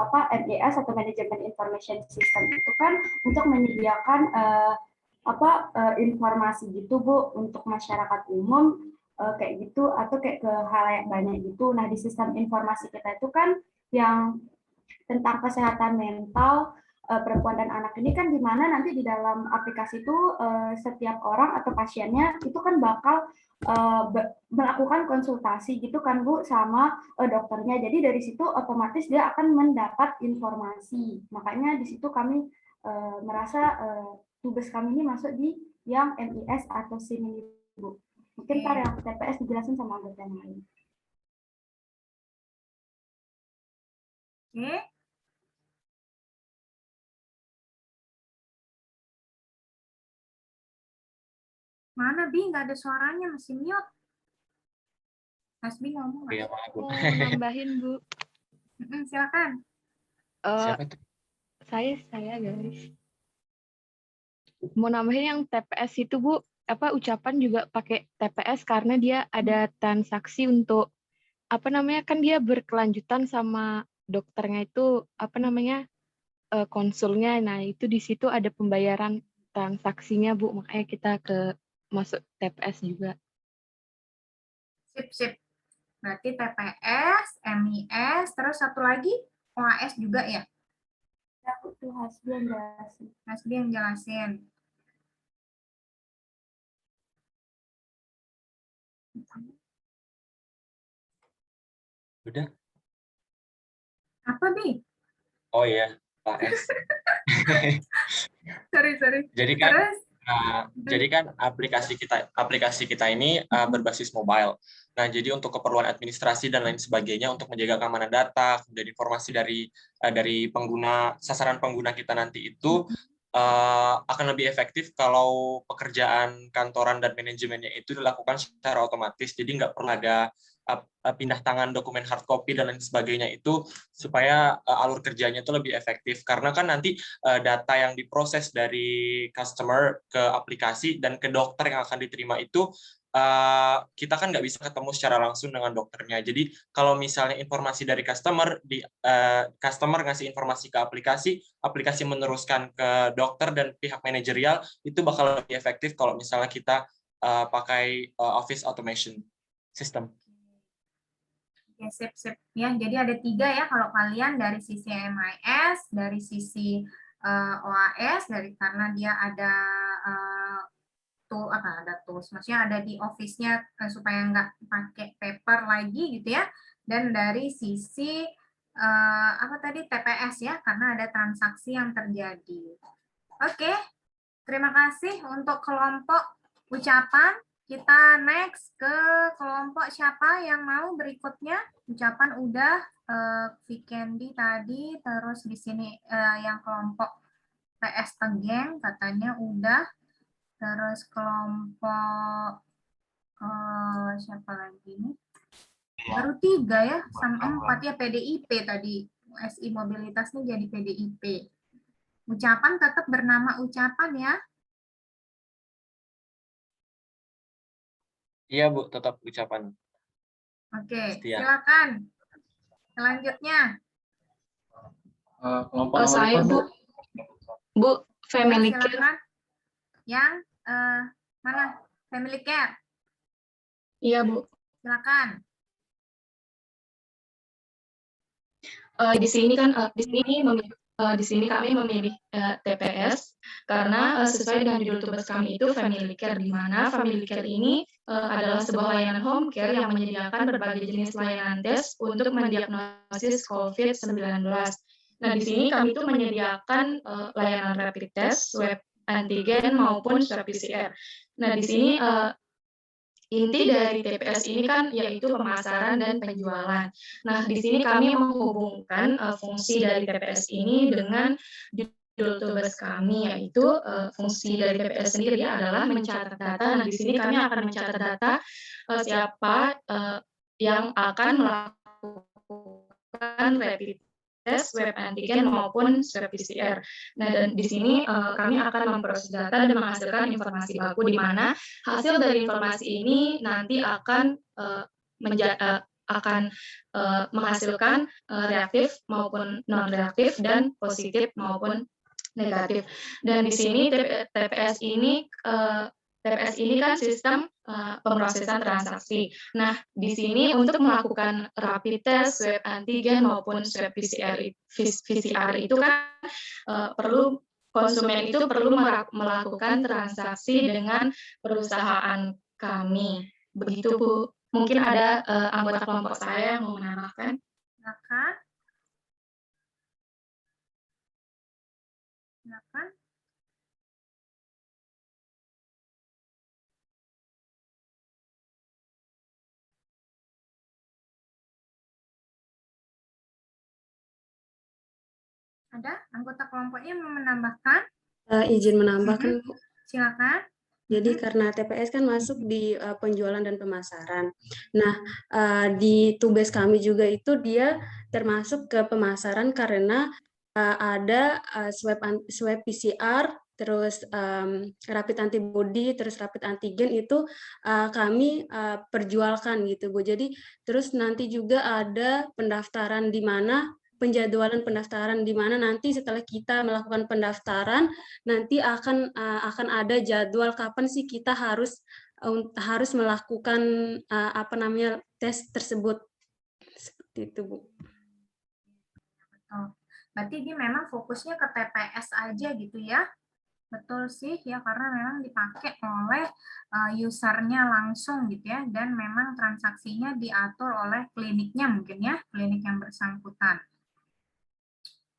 MES atau Management Information System itu kan untuk menyediakan informasi gitu Bu untuk masyarakat umum kayak gitu atau kayak ke halayak banyak gitu. Nah di sistem informasi kita itu kan yang tentang kesehatan mental perempuan dan anak ini kan di mana nanti di dalam aplikasi itu setiap orang atau pasiennya itu kan bakal melakukan konsultasi gitu kan Bu sama dokternya. Jadi dari situ otomatis dia akan mendapat informasi. Makanya di situ kami merasa tugas kami ini masuk di yang MIS atau SIM ini Bu. Mungkin ntar yang TPS dijelasin sama anggota yang lain. Oke. Mana Bi? Nggak ada suaranya, masih mute. Mas Bi ngomong nggak? Mau nambahin Bu. Silakan. Siapa itu? Saya guys. Mau nambahin yang TPS itu Bu, ucapan juga pakai TPS karena dia ada transaksi untuk kan dia berkelanjutan sama dokternya itu konsulnya. Nah, itu di situ ada pembayaran transaksinya Bu, makanya kita masuk TPS juga. Sip. Berarti TPS, MIS, terus satu lagi OAS juga ya? Ya, itu Hasbi yang jelasin. Hasbi yang jelasin. Udah? Apa, Bi? Oh iya, Pak S. Sorry. Jadi kan aplikasi kita ini berbasis mobile. Nah, jadi untuk keperluan administrasi dan lain sebagainya untuk menjaga keamanan data, kemudian informasi dari sasaran pengguna kita nanti itu akan lebih efektif kalau pekerjaan kantoran dan manajemennya itu dilakukan secara otomatis. Jadi nggak perlu ada pindah tangan dokumen hard copy dan lain sebagainya itu supaya alur kerjanya itu lebih efektif. Karena kan nanti data yang diproses dari customer ke aplikasi dan ke dokter yang akan diterima itu kita kan nggak bisa ketemu secara langsung dengan dokternya. Jadi kalau misalnya informasi dari customer, customer ngasih informasi ke aplikasi, aplikasi meneruskan ke dokter dan pihak manajerial, itu bakal lebih efektif kalau misalnya kita pakai office automation system. Ya, sip. Ya, jadi ada 3 ya kalau kalian dari sisi MIS, dari sisi OAS, karena dia ada tools, maksudnya ada di office-nya supaya nggak pakai paper lagi gitu ya, dan dari sisi TPS ya, karena ada transaksi yang terjadi. Oke, terima kasih untuk kelompok ucapan. Kita next ke kelompok siapa yang mau berikutnya. Ucapan udah, Vikendi tadi, terus di sini yang kelompok PS Tegeng katanya udah. Terus kelompok siapa lagi nih? Baru 3 ya, sama 4 ya PDIP tadi. SI mobilitasnya jadi PDIP. Ucapan tetap bernama ucapan ya. Iya Bu, tetap ucapan. Oke, Setia. silakan. Selanjutnya. Kelompok saya Bu, Family Ya, Care. silakan. Yang mana? Family Care. Iya Bu. Silakan. Di sini kan di sini kami memilih TPS karena sesuai dengan judul tugas kami itu Family Care, di mana Family Care ini adalah sebuah layanan home care yang menyediakan berbagai jenis layanan tes untuk mendiagnosis COVID-19. Nah, di sini kami itu menyediakan layanan rapid test, swab antigen maupun swab PCR. Nah, di sini inti dari TPS ini kan yaitu pemasaran dan penjualan. Nah, di sini kami menghubungkan fungsi dari TPS ini dengan judul tugas kami, yaitu fungsi dari TPS sendiri adalah mencatat data. Nah, di sini kami akan mencatat data siapa yang akan melakukan rapid tes, swab antigen maupun swab PCR. Nah, dan di sini kami akan memproses data dan menghasilkan informasi baku, di mana hasil dari informasi ini nanti akan menghasilkan reaktif maupun non reaktif dan positif maupun negatif. Dan di sini TPS ini kan sistem pemrosesan transaksi. Nah, di sini untuk melakukan rapid test, swab antigen maupun swab PCR itu kan konsumen itu perlu melakukan transaksi dengan perusahaan kami. Begitu Bu. Mungkin ada anggota kelompok saya yang mau menambahkan. Silakan. Ada anggota kelompoknya mau menambahkan? Izin menambahkan, Bu. Silakan. Jadi karena TPS kan masuk di penjualan dan pemasaran. Nah, di tugas kami juga itu dia termasuk ke pemasaran karena ada swab PCR, terus rapid antibody, terus rapid antigen itu kami perjualkan gitu Bu. Jadi terus nanti juga ada pendaftaran di mana penjadwalan pendaftaran di mana nanti setelah kita melakukan pendaftaran nanti akan ada jadwal kapan sih kita harus melakukan tes tersebut, seperti itu Bu. Berarti dia memang fokusnya ke TPS aja gitu ya. Betul sih ya, karena memang dipakai oleh usernya langsung gitu ya, dan memang transaksinya diatur oleh kliniknya mungkin ya, klinik yang bersangkutan.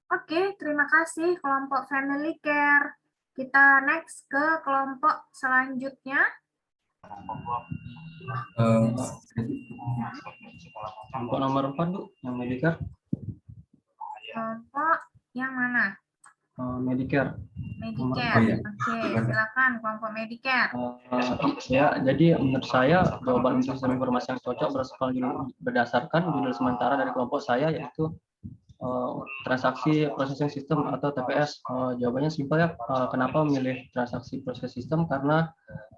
Oke, terima kasih kelompok Family Care. Kita next ke kelompok selanjutnya. Kelompok nomor 4 Bu, yang Medicare. Kelompok yang mana? Medicare. Medicare. Oke, silakan kelompok Medicare. Ya, jadi menurut saya jawaban untuk sistem informasi yang cocok berdasarkan judul sementara dari kelompok saya, yaitu transaksi processing system atau TPS. Jawabannya simpel ya. Kenapa memilih transaksi processing system? Karena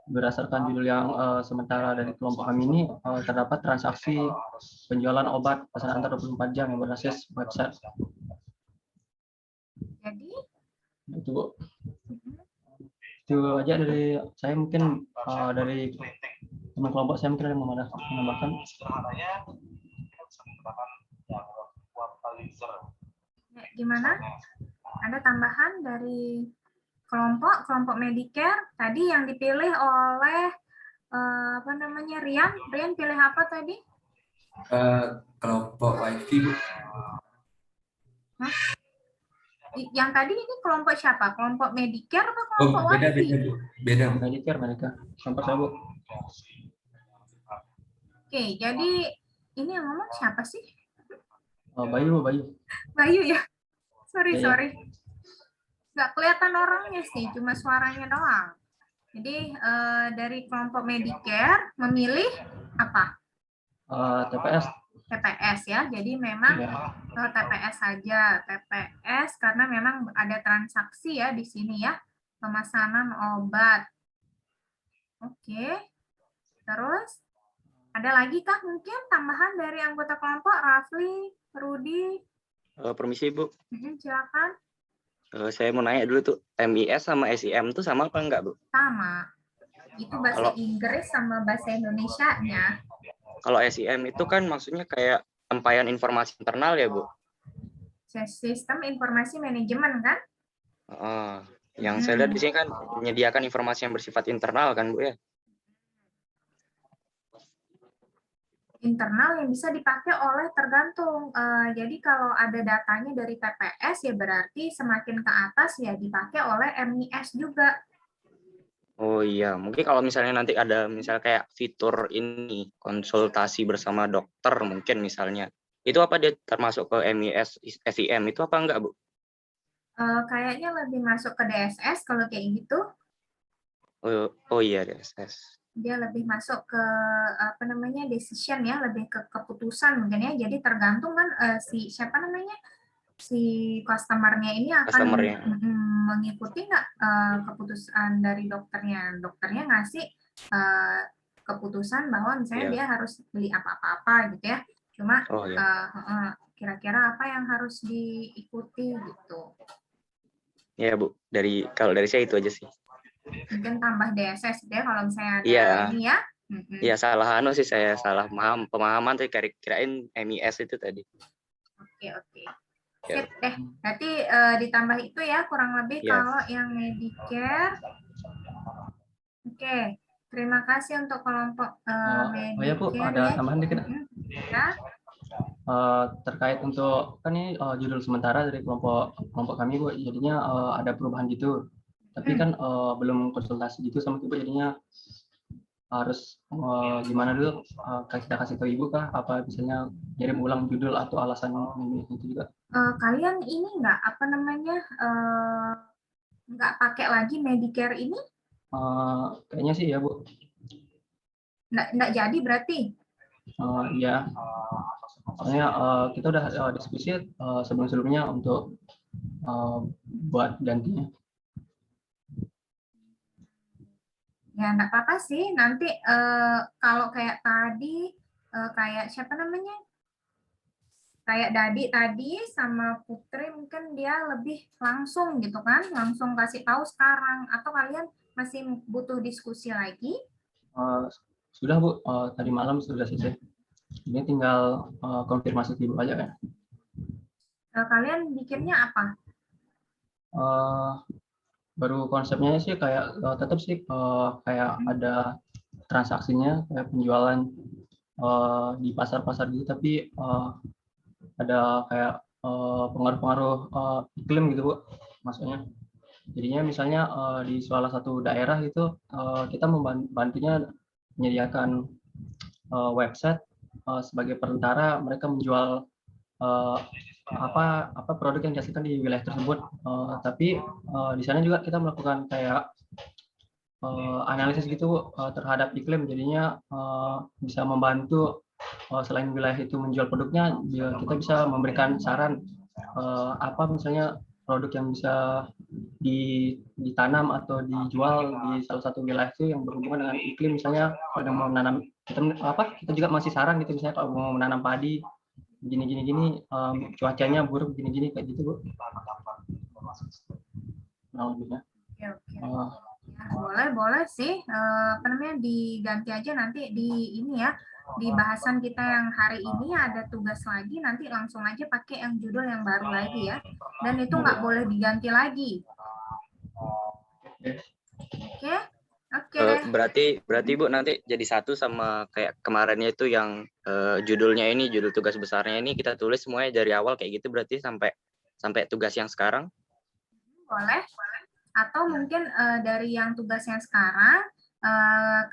berdasarkan judul yang sementara dari kelompok kami ini, terdapat transaksi penjualan obat pesan antar 24 jam yang berbasis website. Jadi Itu Bu. Itu aja dari saya, mungkin dari teman kelompok saya mungkin ada yang mau menambahkan. Gimana? Ada tambahan dari kelompok Medicare tadi yang dipilih oleh apa namanya, Rian? Rian pilih apa tadi? Kelompok WiFi, Bu. Hah? Yang tadi ini kelompok siapa? Kelompok Medicare atau kelompok beda, WiFi? beda, Bu. Beda, Bu. Medicare mereka. Kelompok saya, Bu. Oke, jadi ini yang ngomong siapa sih? Bayu, Bu, Bayu. Bayu ya? Sorry, Iya, iya. sorry. Nggak kelihatan orangnya sih, cuma suaranya doang. Jadi dari kelompok Medicare memilih apa? TPS. TPS ya. Jadi memang TPS saja, TPS karena memang ada transaksi ya di sini ya, pemesanan obat. Oke. Terus ada lagi kah mungkin tambahan dari anggota kelompok? Rafli, Rudi, Permisi Bu, silakan. saya mau nanya dulu tuh, MIS sama SIM tuh sama apa enggak Bu? Sama. Itu bahasa Inggris sama bahasa Indonesianya. Kalau SIM itu kan maksudnya kayak tempayan informasi internal ya Bu? Sistem informasi manajemen kan? Yang saya lihat di sini kan menyediakan informasi yang bersifat internal kan Bu ya? Internal yang bisa dipakai oleh tergantung. Jadi kalau ada datanya dari TPS ya berarti semakin ke atas ya dipakai oleh MIS juga. Oh iya, mungkin kalau misalnya nanti ada misalnya kayak fitur ini konsultasi bersama dokter mungkin misalnya, itu apa dia termasuk ke MIS, SIM itu apa enggak Bu? Kayaknya lebih masuk ke DSS kalau kayak gitu. Oh iya DSS. Dia lebih masuk ke apa namanya decision ya, lebih ke keputusan mungkin ya. Jadi tergantung kan si siapa namanya si customer-nya ini akan mengikuti nggak keputusan dari dokternya. Dokternya ngasih keputusan bahwa misalnya dia harus beli apa-apa gitu ya. Cuma kira-kira apa yang harus diikuti gitu. Iya Bu, kalau dari saya itu aja sih. Mungkin tambah DSS deh kalau misalnya ada ini ya. Iya salah sih saya salah pemahaman tuh kirain MIS itu tadi. Oke. Sip deh. Berarti ditambah itu ya kurang lebih kalau yang Medicare. Oke. Terima kasih untuk kelompok Medicare. Oh ya Bu, ada tambahan dikit. Ya. Terkait untuk kan ini judul sementara dari kelompok kami Bu, jadinya ada perubahan gitu. Tapi kan belum konsultasi gitu sama Ibu, jadinya harus gimana dulu, kita kasih tahu Ibu kah apa misalnya kirim ulang judul atau alasan itu juga. Kalian ini nggak apa namanya nggak pakai lagi Medicare ini? Kayaknya sih ya Bu. Nggak jadi berarti? Iya. Soalnya kita udah diskusi sebelum-sebelumnya untuk buat gantinya. Ya nggak apa-apa sih, nanti kalau kayak tadi, kayak siapa namanya, kayak Dadi tadi sama Putri mungkin dia lebih langsung gitu kan, langsung kasih tahu sekarang, atau kalian masih butuh diskusi lagi? Sudah Bu, tadi malam sudah selesai. Ini tinggal konfirmasi ke Ibu aja kan. Kalian bikinnya apa? Baru konsepnya sih kayak tetap sih kayak ada transaksinya kayak penjualan di pasar-pasar gitu, tapi ada kayak pengaruh-pengaruh iklim gitu Bu, maksudnya. Jadinya misalnya di salah satu daerah itu kita membantunya menyediakan website sebagai perantara mereka menjual apa produk yang dihasilkan di wilayah tersebut, tapi di sana juga kita melakukan kayak analisis gitu terhadap iklim, jadinya bisa membantu selain wilayah itu menjual produknya, kita bisa memberikan saran apa misalnya produk yang bisa ditanam atau dijual di salah satu wilayah itu yang berhubungan dengan iklim, misalnya kalau mau menanam kita juga masih saran gitu, misalnya kalau mau menanam padi gini cuacanya buruk gini kayak gitu Bu. Nah, lebihnya. Oke. Ya, boleh sih. Apa namanya, diganti aja nanti di ini ya, di bahasan kita yang hari ini ada tugas lagi, nanti langsung aja pakai yang judul yang baru lagi ya, dan itu nggak boleh diganti lagi. Oke deh. Berarti Bu nanti jadi satu sama kayak kemarinnya itu yang judulnya ini, judul tugas besarnya ini kita tulis semuanya dari awal kayak gitu, berarti sampai tugas yang sekarang. Boleh. Atau mungkin dari yang tugasnya sekarang,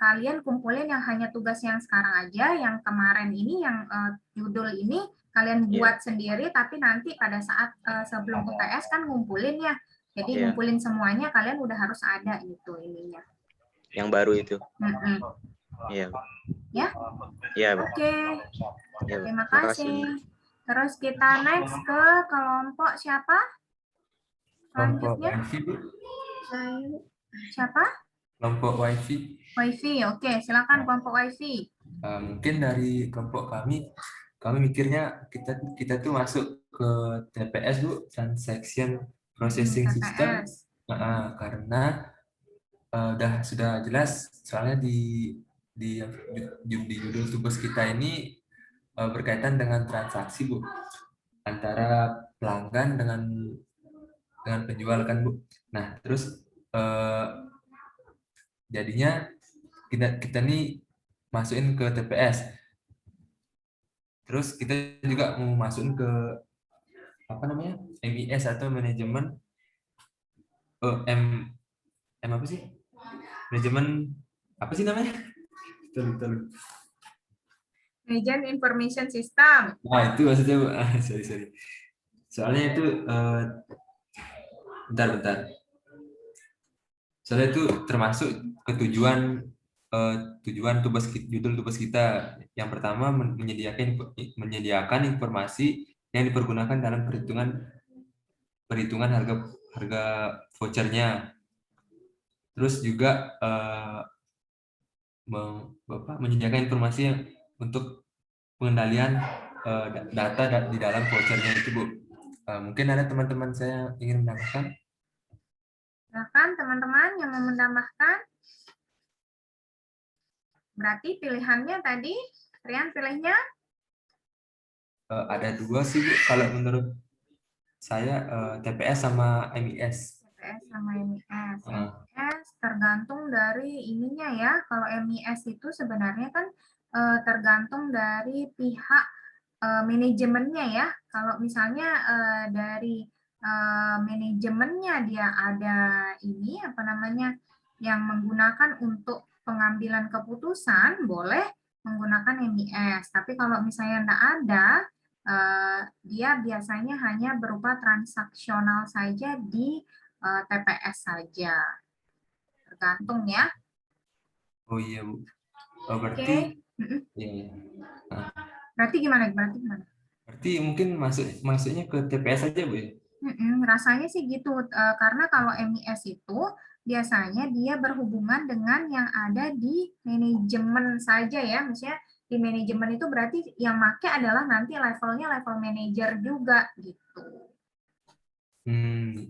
kalian kumpulin yang hanya tugas yang sekarang aja, yang kemarin ini, yang judul ini kalian buat sendiri, tapi nanti pada saat sebelum UTS kan ngumpulin ya, jadi ngumpulin semuanya, kalian udah harus ada gitu ininya. Yang baru itu. Iya. Ya? Iya. Oke. Terima kasih. Terus kita next ke kelompok siapa? Selanjutnya. Siapa? Kelompok WiFi. WiFi, oke. Silakan kelompok WiFi. Mungkin dari kelompok kami mikirnya kita tuh masuk ke TPS Bu, Transaction Processing System, karena sudah jelas, soalnya di judul tugas kita ini berkaitan dengan transaksi Bu, antara pelanggan dengan penjual kan Bu. Nah terus jadinya kita nih masukin ke TPS. Terus kita juga mau masukin ke MIS atau manajemen apa sih? Manajemen apa sih namanya? Betul. Management Information System. Nah itu maksudnya Bu. Sorry. Soalnya itu bentar. Soalnya itu termasuk ketujuan judul tugas kita. Yang pertama menyediakan informasi yang dipergunakan dalam perhitungan harga vouchernya. Terus juga menyediakan informasi yang untuk pengendalian data di dalam vouchernya itu Bu. Mungkin ada teman-teman saya yang ingin menambahkan. Silakan teman-teman yang mau menambahkan. Berarti pilihannya tadi, Rian pilihnya? Ada dua sih Bu, kalau menurut saya TPS sama MIS. TPS sama MIS. MIS tergantung dari ininya ya. Kalau MIS itu sebenarnya kan tergantung dari pihak manajemennya ya. Kalau misalnya dari manajemennya dia ada ini yang menggunakan untuk pengambilan keputusan, boleh menggunakan MIS. Tapi kalau misalnya tidak ada, dia biasanya hanya berupa transaksional saja di TPS saja. Tergantung ya. Oh iya Bu. Berarti iya. Berarti gimana? Berarti mungkin masuknya ke TPS aja Bu ya? Rasanya sih gitu, karena kalau MIS itu biasanya dia berhubungan dengan yang ada di manajemen saja ya, maksudnya di manajemen itu berarti yang make adalah nanti levelnya level manajer juga gitu.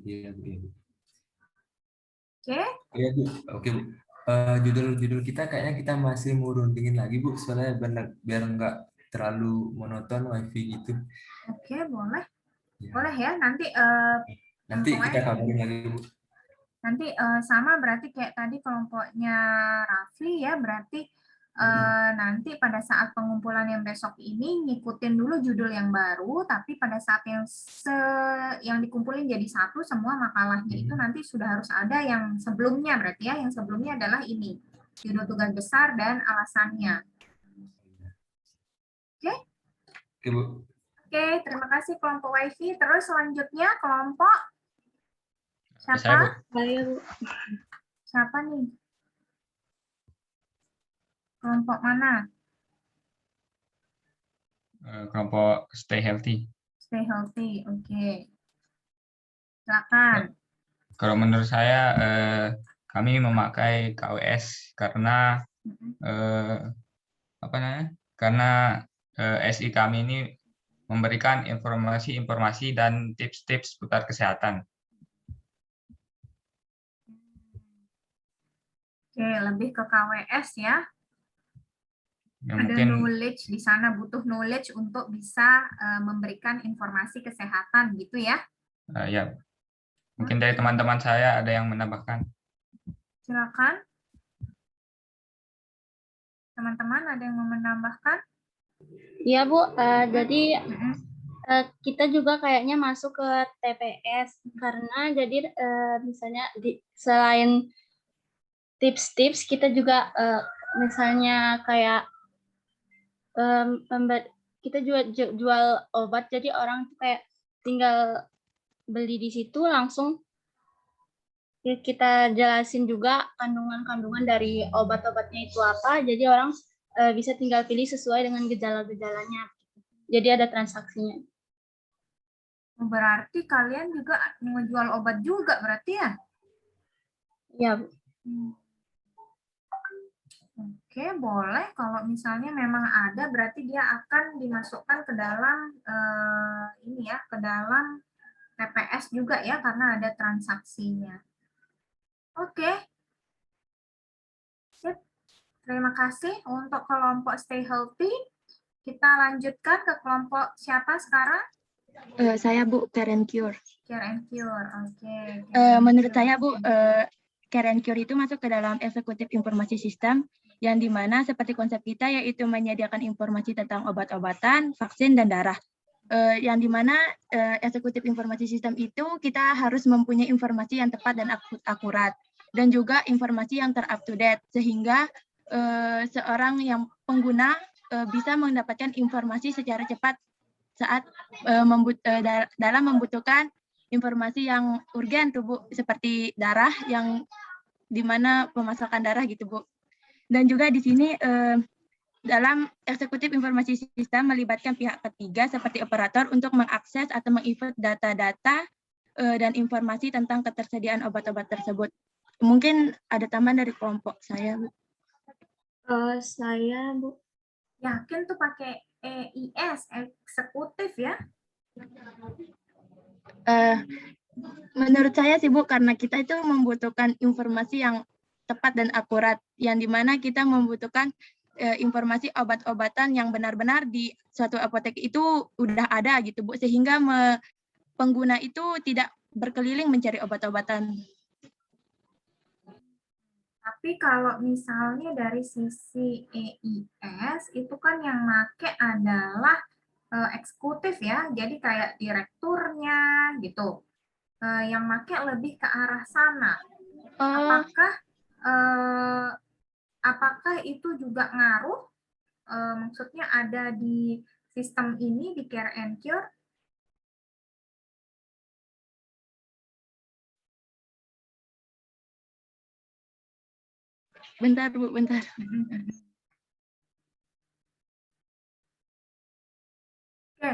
Iya Bu. Oke? Iya Bu. Oke Bu. Judul kita kayaknya kita masih mau rundingin lagi Bu, soalnya biar nggak terlalu monoton WiFi gitu. Oke, boleh. Boleh ya, nanti kita kabarin lagi Bu. Nanti sama berarti kayak tadi kelompoknya Rafli ya, berarti nanti pada saat pengumpulan yang besok ini ngikutin dulu judul yang baru, tapi pada saat yang dikumpulin jadi satu semua makalahnya itu nanti sudah harus ada yang sebelumnya, berarti ya yang sebelumnya adalah ini, judul tugas besar dan alasannya. Oke? Oke Bu. Oke, terima kasih kelompok WiFi. Terus selanjutnya kelompok siapa? Saya Bu. Siapa nih? Kelompok mana? Kelompok Stay Healthy. Stay Healthy, oke. Silakan. Kalau menurut saya kami memakai KWS karena apa namanya? Karena SI kami ini memberikan informasi-informasi dan tips-tips seputar kesehatan. Oke, lebih ke KWS ya. Ya, Ada mungkin knowledge di sana, butuh knowledge untuk bisa memberikan informasi kesehatan gitu ya. ya, mungkin dari teman-teman saya ada yang menambahkan. Silakan. Teman-teman ada yang mau menambahkan? Iya Bu, jadi kita juga kayaknya masuk ke TPS karena jadi misalnya selain tips-tips kita juga misalnya kayak kita jual obat, jadi orang tuh kayak tinggal beli di situ langsung kita jelasin juga kandungan-kandungan dari obat-obatnya itu apa, jadi orang bisa tinggal pilih sesuai dengan gejala-gejalanya. Jadi ada transaksinya. Berarti kalian juga menjual obat juga berarti ya? Iya, Bu. Oke, boleh. Kalau misalnya memang ada, berarti dia akan dimasukkan ke dalam ini ya, ke dalam TPS juga ya, karena ada transaksinya. Oke. Sip. Terima kasih untuk kelompok Stay Healthy. Kita lanjutkan ke kelompok siapa sekarang? Saya Bu, Care and Cure. Care and Cure, oke. Menurut saya Bu, Care and Cure itu masuk ke dalam eksekutif informasi sistem, yang dimana seperti konsep kita yaitu menyediakan informasi tentang obat-obatan, vaksin, dan darah. Yang dimana eksekutif informasi sistem itu kita harus mempunyai informasi yang tepat dan akurat, dan juga informasi yang ter-up-to-date, sehingga seorang yang pengguna bisa mendapatkan informasi secara cepat saat dalam membutuhkan informasi yang urgen tuh Bu, seperti darah yang dimana pemasakan darah gitu Bu. Dan juga di sini dalam eksekutif informasi sistem melibatkan pihak ketiga seperti operator untuk mengakses atau menginput data-data dan informasi tentang ketersediaan obat-obat tersebut. Mungkin ada tambahan dari kelompok saya Bu. Saya Bu. Yakin tuh pakai EIS, eksekutif ya? Menurut saya sih Bu, karena kita itu membutuhkan informasi yang tepat dan akurat, yang dimana kita membutuhkan informasi obat-obatan yang benar-benar di suatu apotek itu udah ada gitu Bu, sehingga pengguna itu tidak berkeliling mencari obat-obatan. Tapi kalau misalnya dari sisi EIS, itu kan yang make adalah eksekutif ya, jadi kayak direkturnya gitu. Yang make lebih ke arah sana. Apakah itu juga ngaruh? Maksudnya ada di sistem ini, di Care and Cure? Bentar Bu, bentar. Oke,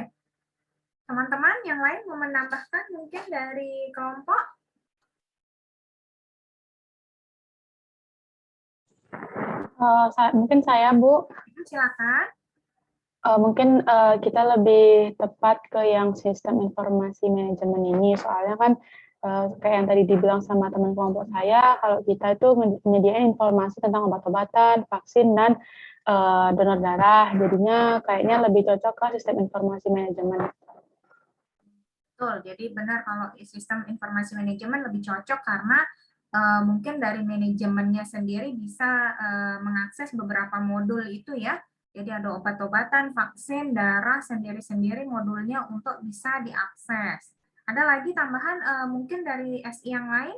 teman-teman yang lain mau menambahkan mungkin dari kelompok? Mungkin saya Bu. Silakan. Mungkin kita lebih tepat ke yang sistem informasi manajemen ini, soalnya kan kayak yang tadi dibilang sama teman kelompok saya, kalau kita itu menyediakan informasi tentang obat-obatan, vaksin, dan donor darah, jadinya kayaknya lebih cocok ke sistem informasi manajemen. Betul, jadi benar kalau sistem informasi manajemen lebih cocok karena mungkin dari manajemennya sendiri bisa mengakses beberapa modul itu ya. Jadi ada obat-obatan, vaksin, darah sendiri-sendiri modulnya untuk bisa diakses. Ada lagi tambahan mungkin dari SI yang lain?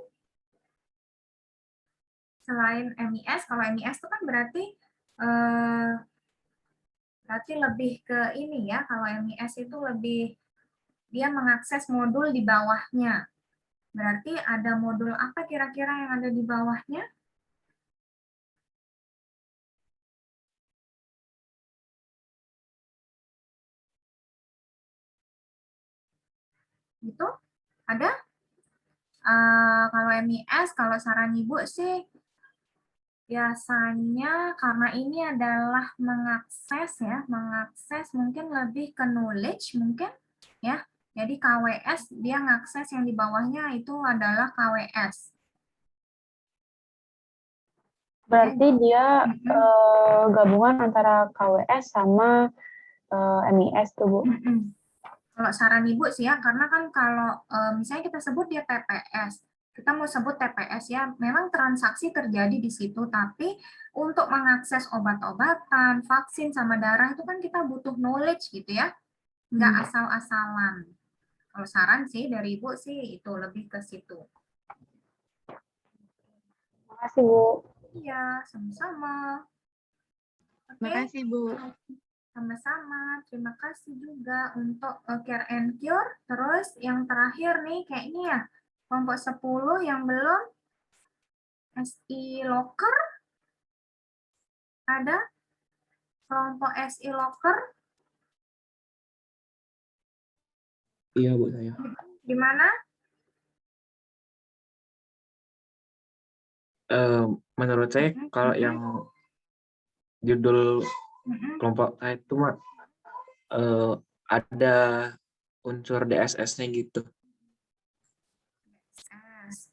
Selain MIS, kalau MIS itu kan berarti lebih ke ini ya, kalau MIS itu lebih dia mengakses modul di bawahnya. Berarti ada modul apa kira-kira yang ada di bawahnya? Itu ada? Kalau MIS, kalau saran Ibu sih, biasanya karena ini adalah mengakses mungkin lebih ke knowledge mungkin ya. Jadi KWS dia ngakses yang di bawahnya itu adalah KWS. Berarti dia gabungan antara KWS sama MIS tuh, Bu. Kalau saran Ibu sih ya, karena kan kalau misalnya kita sebut dia TPS, kita mau sebut TPS ya, memang transaksi terjadi di situ, tapi untuk mengakses obat-obatan, vaksin, sama darah itu kan kita butuh knowledge gitu ya, nggak asal-asalan. Kalau saran sih dari Ibu sih itu lebih ke situ. Makasih, Bu. Iya, sama-sama. Makasih, Bu. Sama-sama. Terima kasih juga untuk Care and Cure. Terus yang terakhir nih kayaknya ya, kelompok 10 yang belum SI Locker. Ada kelompok SI Locker. Iya, Bu, saya. Di mana? Menurut saya kalau yang judul kelompok saya itu mah ada unsur DSS-nya gitu.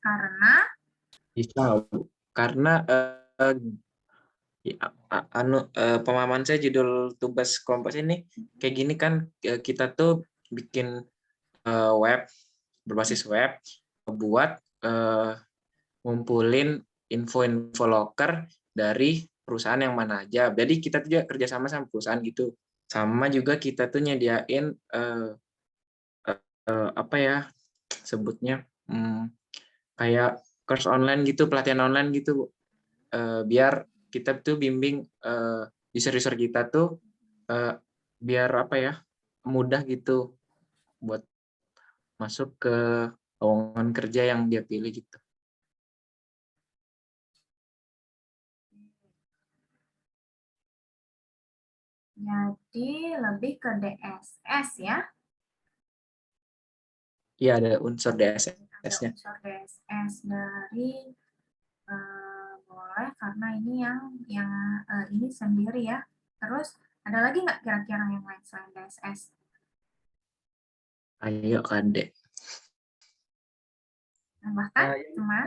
Karena? Bisa, Bu. Karena pemahaman saya judul tugas kelompok ini kayak gini kan, kita tuh bikin web berbasis web buat ngumpulin info-info locker dari perusahaan yang mana aja. Jadi kita tuh juga kerjasama sama perusahaan gitu. Sama juga kita tuh nyediain apa ya sebutnya kayak course online gitu, pelatihan online gitu, biar kita tuh bimbing user-user kita tuh biar apa ya mudah gitu buat masuk ke lowongan kerja yang dia pilih gitu. Jadi lebih ke DSS ya? Iya, ada unsur DSS-nya. Ada unsur DSS dari boleh karena ini yang ini sendiri ya. Terus ada lagi nggak kira-kira yang lain selain DSS? Ayo, Kade. Tambahkan, teman?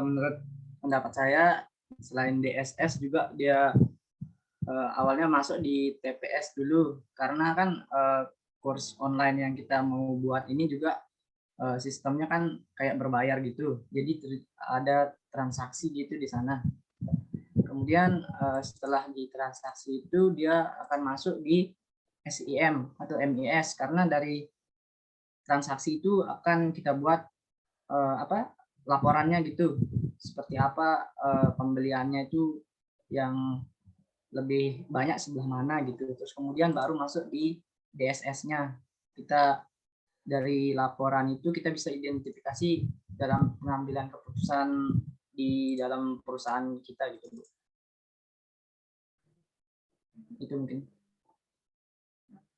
Menurut pendapat saya, selain DSS juga dia awalnya masuk di TPS dulu, karena kan kurs online yang kita mau buat ini juga sistemnya kan kayak berbayar gitu, jadi ada transaksi gitu di sana. Kemudian setelah ditransaksi itu dia akan masuk di SIM atau MIS, karena dari transaksi itu akan kita buat laporannya gitu, seperti apa pembeliannya itu yang lebih banyak sebelah mana gitu. Terus kemudian baru masuk di DSS-nya. Kita dari laporan itu kita bisa identifikasi dalam pengambilan keputusan di dalam perusahaan kita gitu, Bu. Itu mungkin.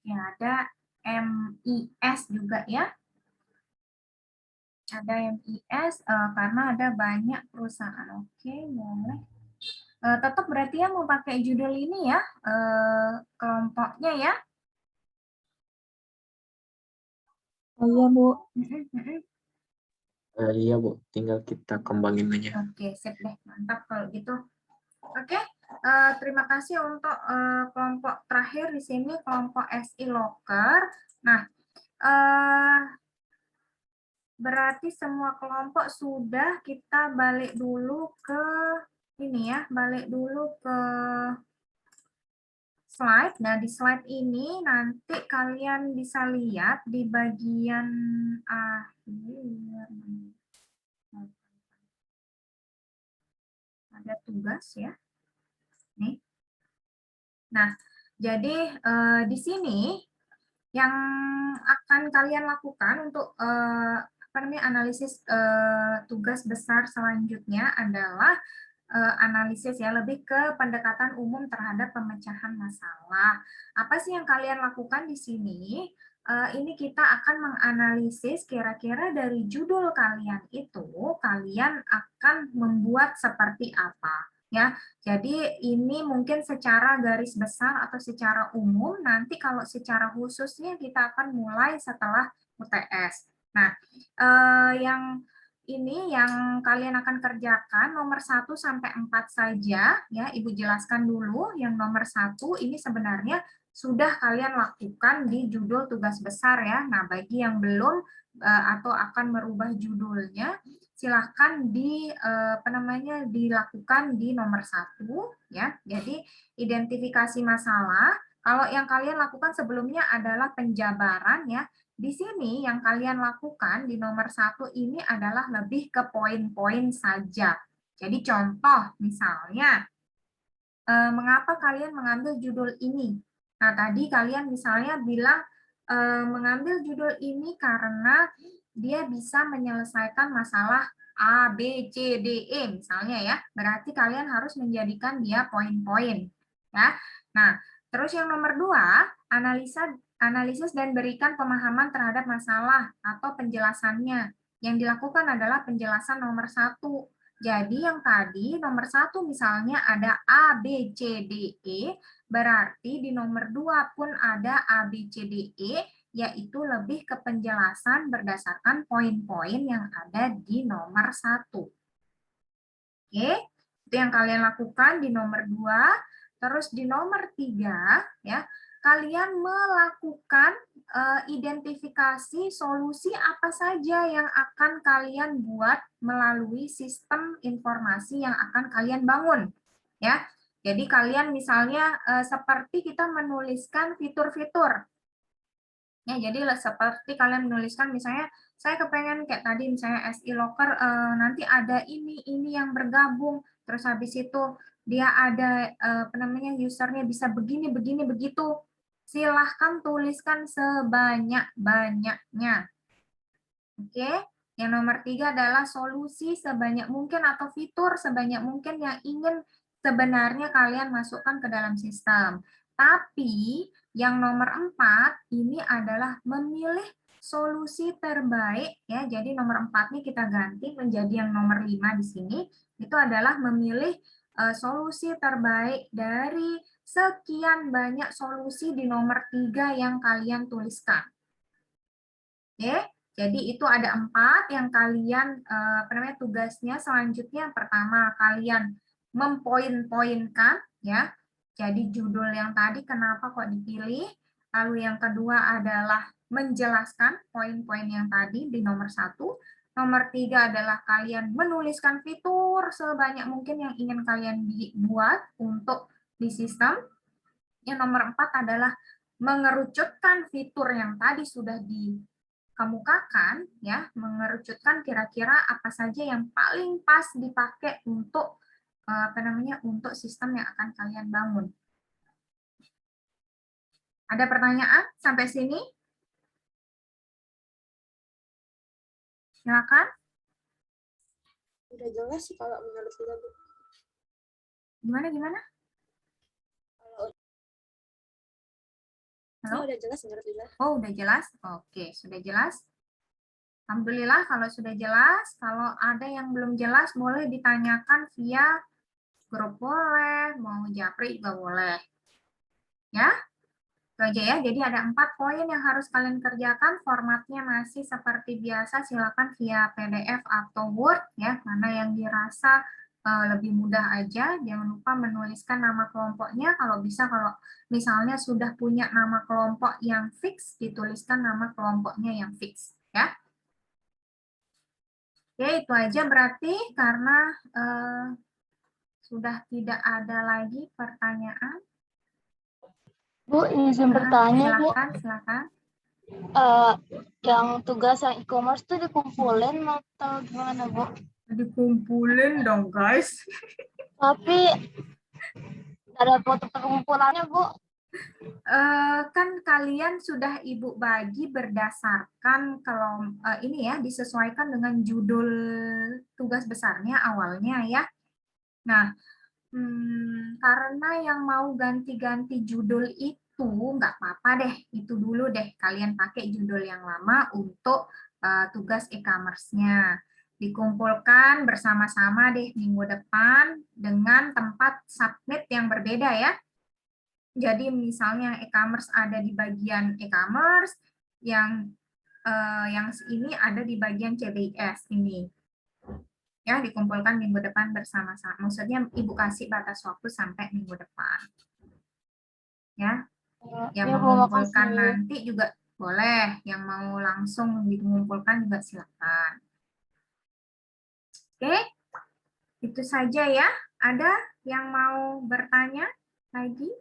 Ya, ada MIS juga ya. Ada MIS karena ada banyak perusahaan. Oke, boleh. Tetap berarti ya mau pakai judul ini ya, kelompoknya ya. Oh iya, Bu. Iya, Bu, tinggal kita kembangin aja. Oke, sip deh, mantap kalau gitu. Oke, terima kasih untuk kelompok terakhir di sini, kelompok SI Locker. Nah, berarti semua kelompok sudah, kita balik dulu ke ini ya, balik dulu ke slide. Nah, di slide ini nanti kalian bisa lihat di bagian akhir. Ada tugas ya. Nih. Nah, jadi di sini yang akan kalian lakukan untuk analisis tugas besar selanjutnya adalah analisis ya, lebih ke pendekatan umum terhadap pemecahan masalah. Apa sih yang kalian lakukan di sini? ini kita akan menganalisis kira-kira dari judul kalian itu kalian akan membuat seperti apa ya. Jadi ini mungkin secara garis besar atau secara umum, nanti kalau secara khususnya kita akan mulai setelah UTS. Nah, yang ini yang kalian akan kerjakan nomor 1 sampai 4 saja ya. Ibu jelaskan dulu yang nomor 1 ini sebenarnya sudah kalian lakukan di judul tugas besar ya. Nah, bagi yang belum atau akan merubah judulnya, silahkan dilakukan di nomor 1 ya. Jadi identifikasi masalah. Kalau yang kalian lakukan sebelumnya adalah penjabaran ya. Di sini yang kalian lakukan di nomor 1 ini adalah lebih ke poin-poin saja. Jadi contoh misalnya, mengapa kalian mengambil judul ini? Nah, tadi kalian misalnya bilang mengambil judul ini karena dia bisa menyelesaikan masalah A, B, C, D, E misalnya ya. Berarti kalian harus menjadikan dia poin-poin. Ya. Nah, terus yang nomor 2, analisis dan berikan pemahaman terhadap masalah atau penjelasannya. Yang dilakukan adalah penjelasan nomor 1. Jadi yang tadi nomor 1 misalnya ada A, B, C, D, E, berarti di nomor 2 pun ada A, B, C, D, E, yaitu lebih ke penjelasan berdasarkan poin-poin yang ada di nomor 1. Oke, itu yang kalian lakukan di nomor 2. Terus di nomor 3, ya, kalian melakukan identifikasi solusi apa saja yang akan kalian buat melalui sistem informasi yang akan kalian bangun. Ya, jadi kalian misalnya seperti kita menuliskan fitur-fitur. Ya, jadi seperti kalian menuliskan misalnya saya kepengen kayak tadi misalnya SI Locker nanti ada ini yang bergabung, terus habis itu dia ada usernya bisa begini begitu. Silahkan tuliskan sebanyak-banyaknya. Oke, yang nomor 3 adalah solusi sebanyak mungkin atau fitur sebanyak mungkin yang ingin sebenarnya kalian masukkan ke dalam sistem. Tapi yang nomor 4 ini adalah memilih solusi terbaik ya. Jadi nomor 4 ini kita ganti menjadi yang nomor 5 di sini. Itu adalah memilih solusi terbaik dari sekian banyak solusi di nomor 3 yang kalian tuliskan. Oke, jadi itu ada 4 yang kalian tugasnya selanjutnya. Pertama, kalian mempoin-poinkan ya. Jadi judul yang tadi kenapa kok dipilih. Lalu yang kedua adalah menjelaskan poin-poin yang tadi di nomor 1. Nomor 3 adalah kalian menuliskan fitur sebanyak mungkin yang ingin kalian buat untuk di sistem. Yang nomor 4 adalah mengerucutkan fitur yang tadi sudah dikemukakan ya, mengerucutkan kira-kira apa saja yang paling pas dipakai untuk untuk sistem yang akan kalian bangun. Ada pertanyaan sampai sini? Silakan. Udah jelas sih kalau menurut kita, Bu. Gimana? Halo? Udah jelas menurut kita. Oh, udah jelas? Oke, sudah jelas. Alhamdulillah kalau sudah jelas. Kalau ada yang belum jelas, boleh ditanyakan via grup boleh, mau japri juga boleh. Ya, itu aja ya. Jadi ada 4 poin yang harus kalian kerjakan. Formatnya masih seperti biasa. Silakan via PDF atau Word ya, mana yang dirasa lebih mudah aja. Jangan lupa menuliskan nama kelompoknya. Kalau bisa, kalau misalnya sudah punya nama kelompok yang fix, dituliskan nama kelompoknya yang fix ya. Oke, itu aja berarti karena sudah tidak ada lagi pertanyaan. Bu, izin bertanya, Bu. Silakan. Yang tugas yang e-commerce tuh dikumpulin atau gimana, Bu? Dikumpulin dong, guys. Tapi ada foto pengumpulannya, Bu. Kan kalian sudah Ibu bagi berdasarkan kalau ini ya, disesuaikan dengan judul tugas besarnya awalnya ya. Nah, karena yang mau ganti-ganti judul itu itu nggak apa-apa deh, itu dulu deh kalian pakai judul yang lama untuk tugas e-commerce-nya. Dikumpulkan bersama-sama deh minggu depan dengan tempat submit yang berbeda ya. Jadi misalnya e-commerce ada di bagian e-commerce, yang ini ada di bagian CBIS ini. Ya, dikumpulkan minggu depan bersama-sama. Maksudnya Ibu kasih batas waktu sampai minggu depan. Ya. Yang Ya, Bu, mengumpulkan makasih. nanti juga boleh, yang mau langsung mengumpulkan juga silakan. Oke, itu saja ya. Ada yang mau bertanya lagi?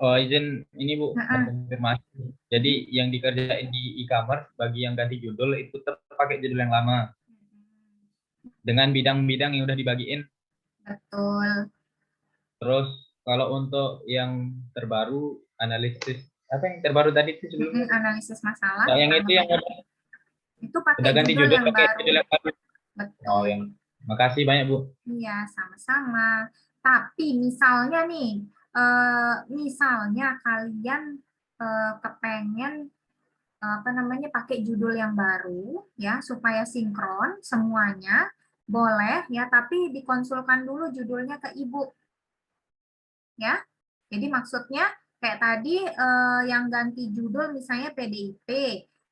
Oh, izin ini Bu, konfirmasi. Jadi yang dikerjain di e-commerce bagi yang ganti judul itu tetap pakai judul yang lama. Dengan bidang-bidang yang udah dibagiin. Betul. Terus kalau untuk yang terbaru analisis apa yang terbaru tadi itu sebelumnya? Analisis masalah. Nah, yang itu yang itu pakai udah ganti judul yang pakai baru. judul yang baru. Betul. Oh, yang makasih banyak Bu. Iya, sama-sama. Tapi misalnya nih, misalnya kalian kepengen pakai judul yang baru ya supaya sinkron semuanya, boleh ya, tapi dikonsulkan dulu judulnya ke Ibu. Ya. Jadi maksudnya kayak tadi yang ganti judul misalnya PDIP.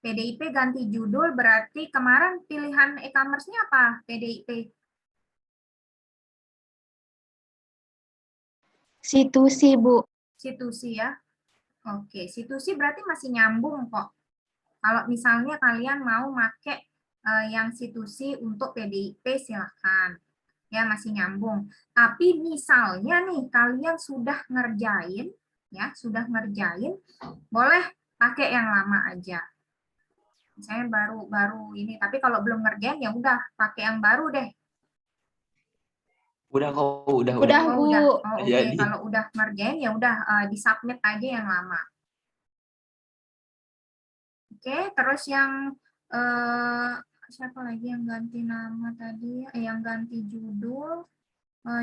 PDIP ganti judul berarti kemarin pilihan e-commerce-nya apa? PDIP. Situsi, Bu. Situsi ya. Oke, situsi berarti masih nyambung kok. Kalau misalnya kalian mau pakai yang situsi untuk PDIP silahkan. Ya, masih nyambung. Tapi misalnya nih kalian sudah ngerjain ya, boleh pakai yang lama aja. Misalnya baru ini, tapi kalau belum ngerjain ya udah pakai yang baru deh. Udah kok, udah. Bu. Oh, oke. Jadi. Kalau udah ngerjain ya udah disubmit aja yang lama. Oke, terus yang siapa lagi yang ganti nama tadi? Yang ganti judul,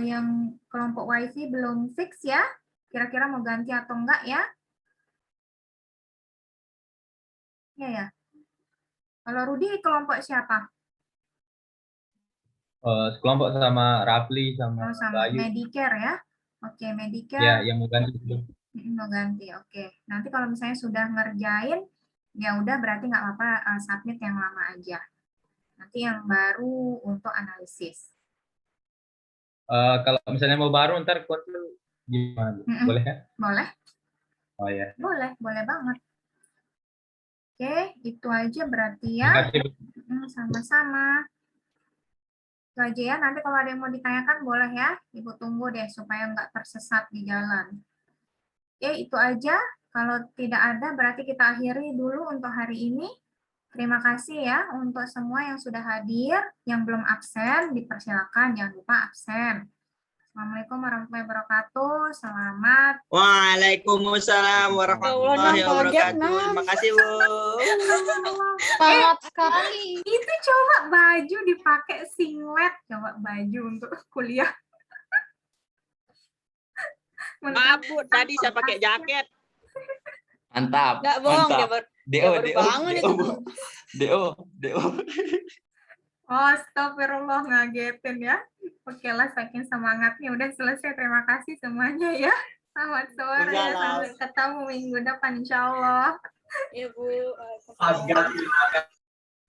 yang kelompok WiFi belum fix ya? Kira-kira mau ganti atau enggak ya? Iya ya. Kalau Rudi kelompok siapa? Sekelompok sama Rafli sama Sama Bayu. Medicare ya. Oke, Medicare. Ya, yang mau ganti itu. Mau ganti, oke. Nanti kalau misalnya sudah ngerjain, ya udah berarti nggak apa-apa, submit yang lama aja. Nanti yang baru untuk analisis. Kalau misalnya mau baru ntar konsul gimana? Boleh ya? Boleh. Oh ya. Boleh banget. Oke, itu aja berarti ya. Sama-sama. Itu aja ya. Nanti kalau ada yang mau ditanyakan boleh ya. Ibu tunggu deh supaya nggak tersesat di jalan. Oke, itu aja. Kalau tidak ada berarti kita akhiri dulu untuk hari ini. Terima kasih ya untuk semua yang sudah hadir. Yang belum absen dipersilakan, jangan lupa absen. Assalamualaikum warahmatullahi wabarakatuh. Selamat. Waalaikumsalam warahmatullahi wabarakatuh. Terima kasih, Bu. Semangat sekali. Itu coba baju dipakai singlet, coba baju untuk kuliah. Maaf, Bu, tadi saya pakai jaket. Mantap. Nggak bohong, mantap. dia baru bangun itu. DO. Oh, astagfirullah, ngagetin ya. Oke lah, saking semangatnya udah selesai. Terima kasih semuanya ya. Selamat sore ya. Sampai ketemu minggu depan, insya Allah. Iya, Bu.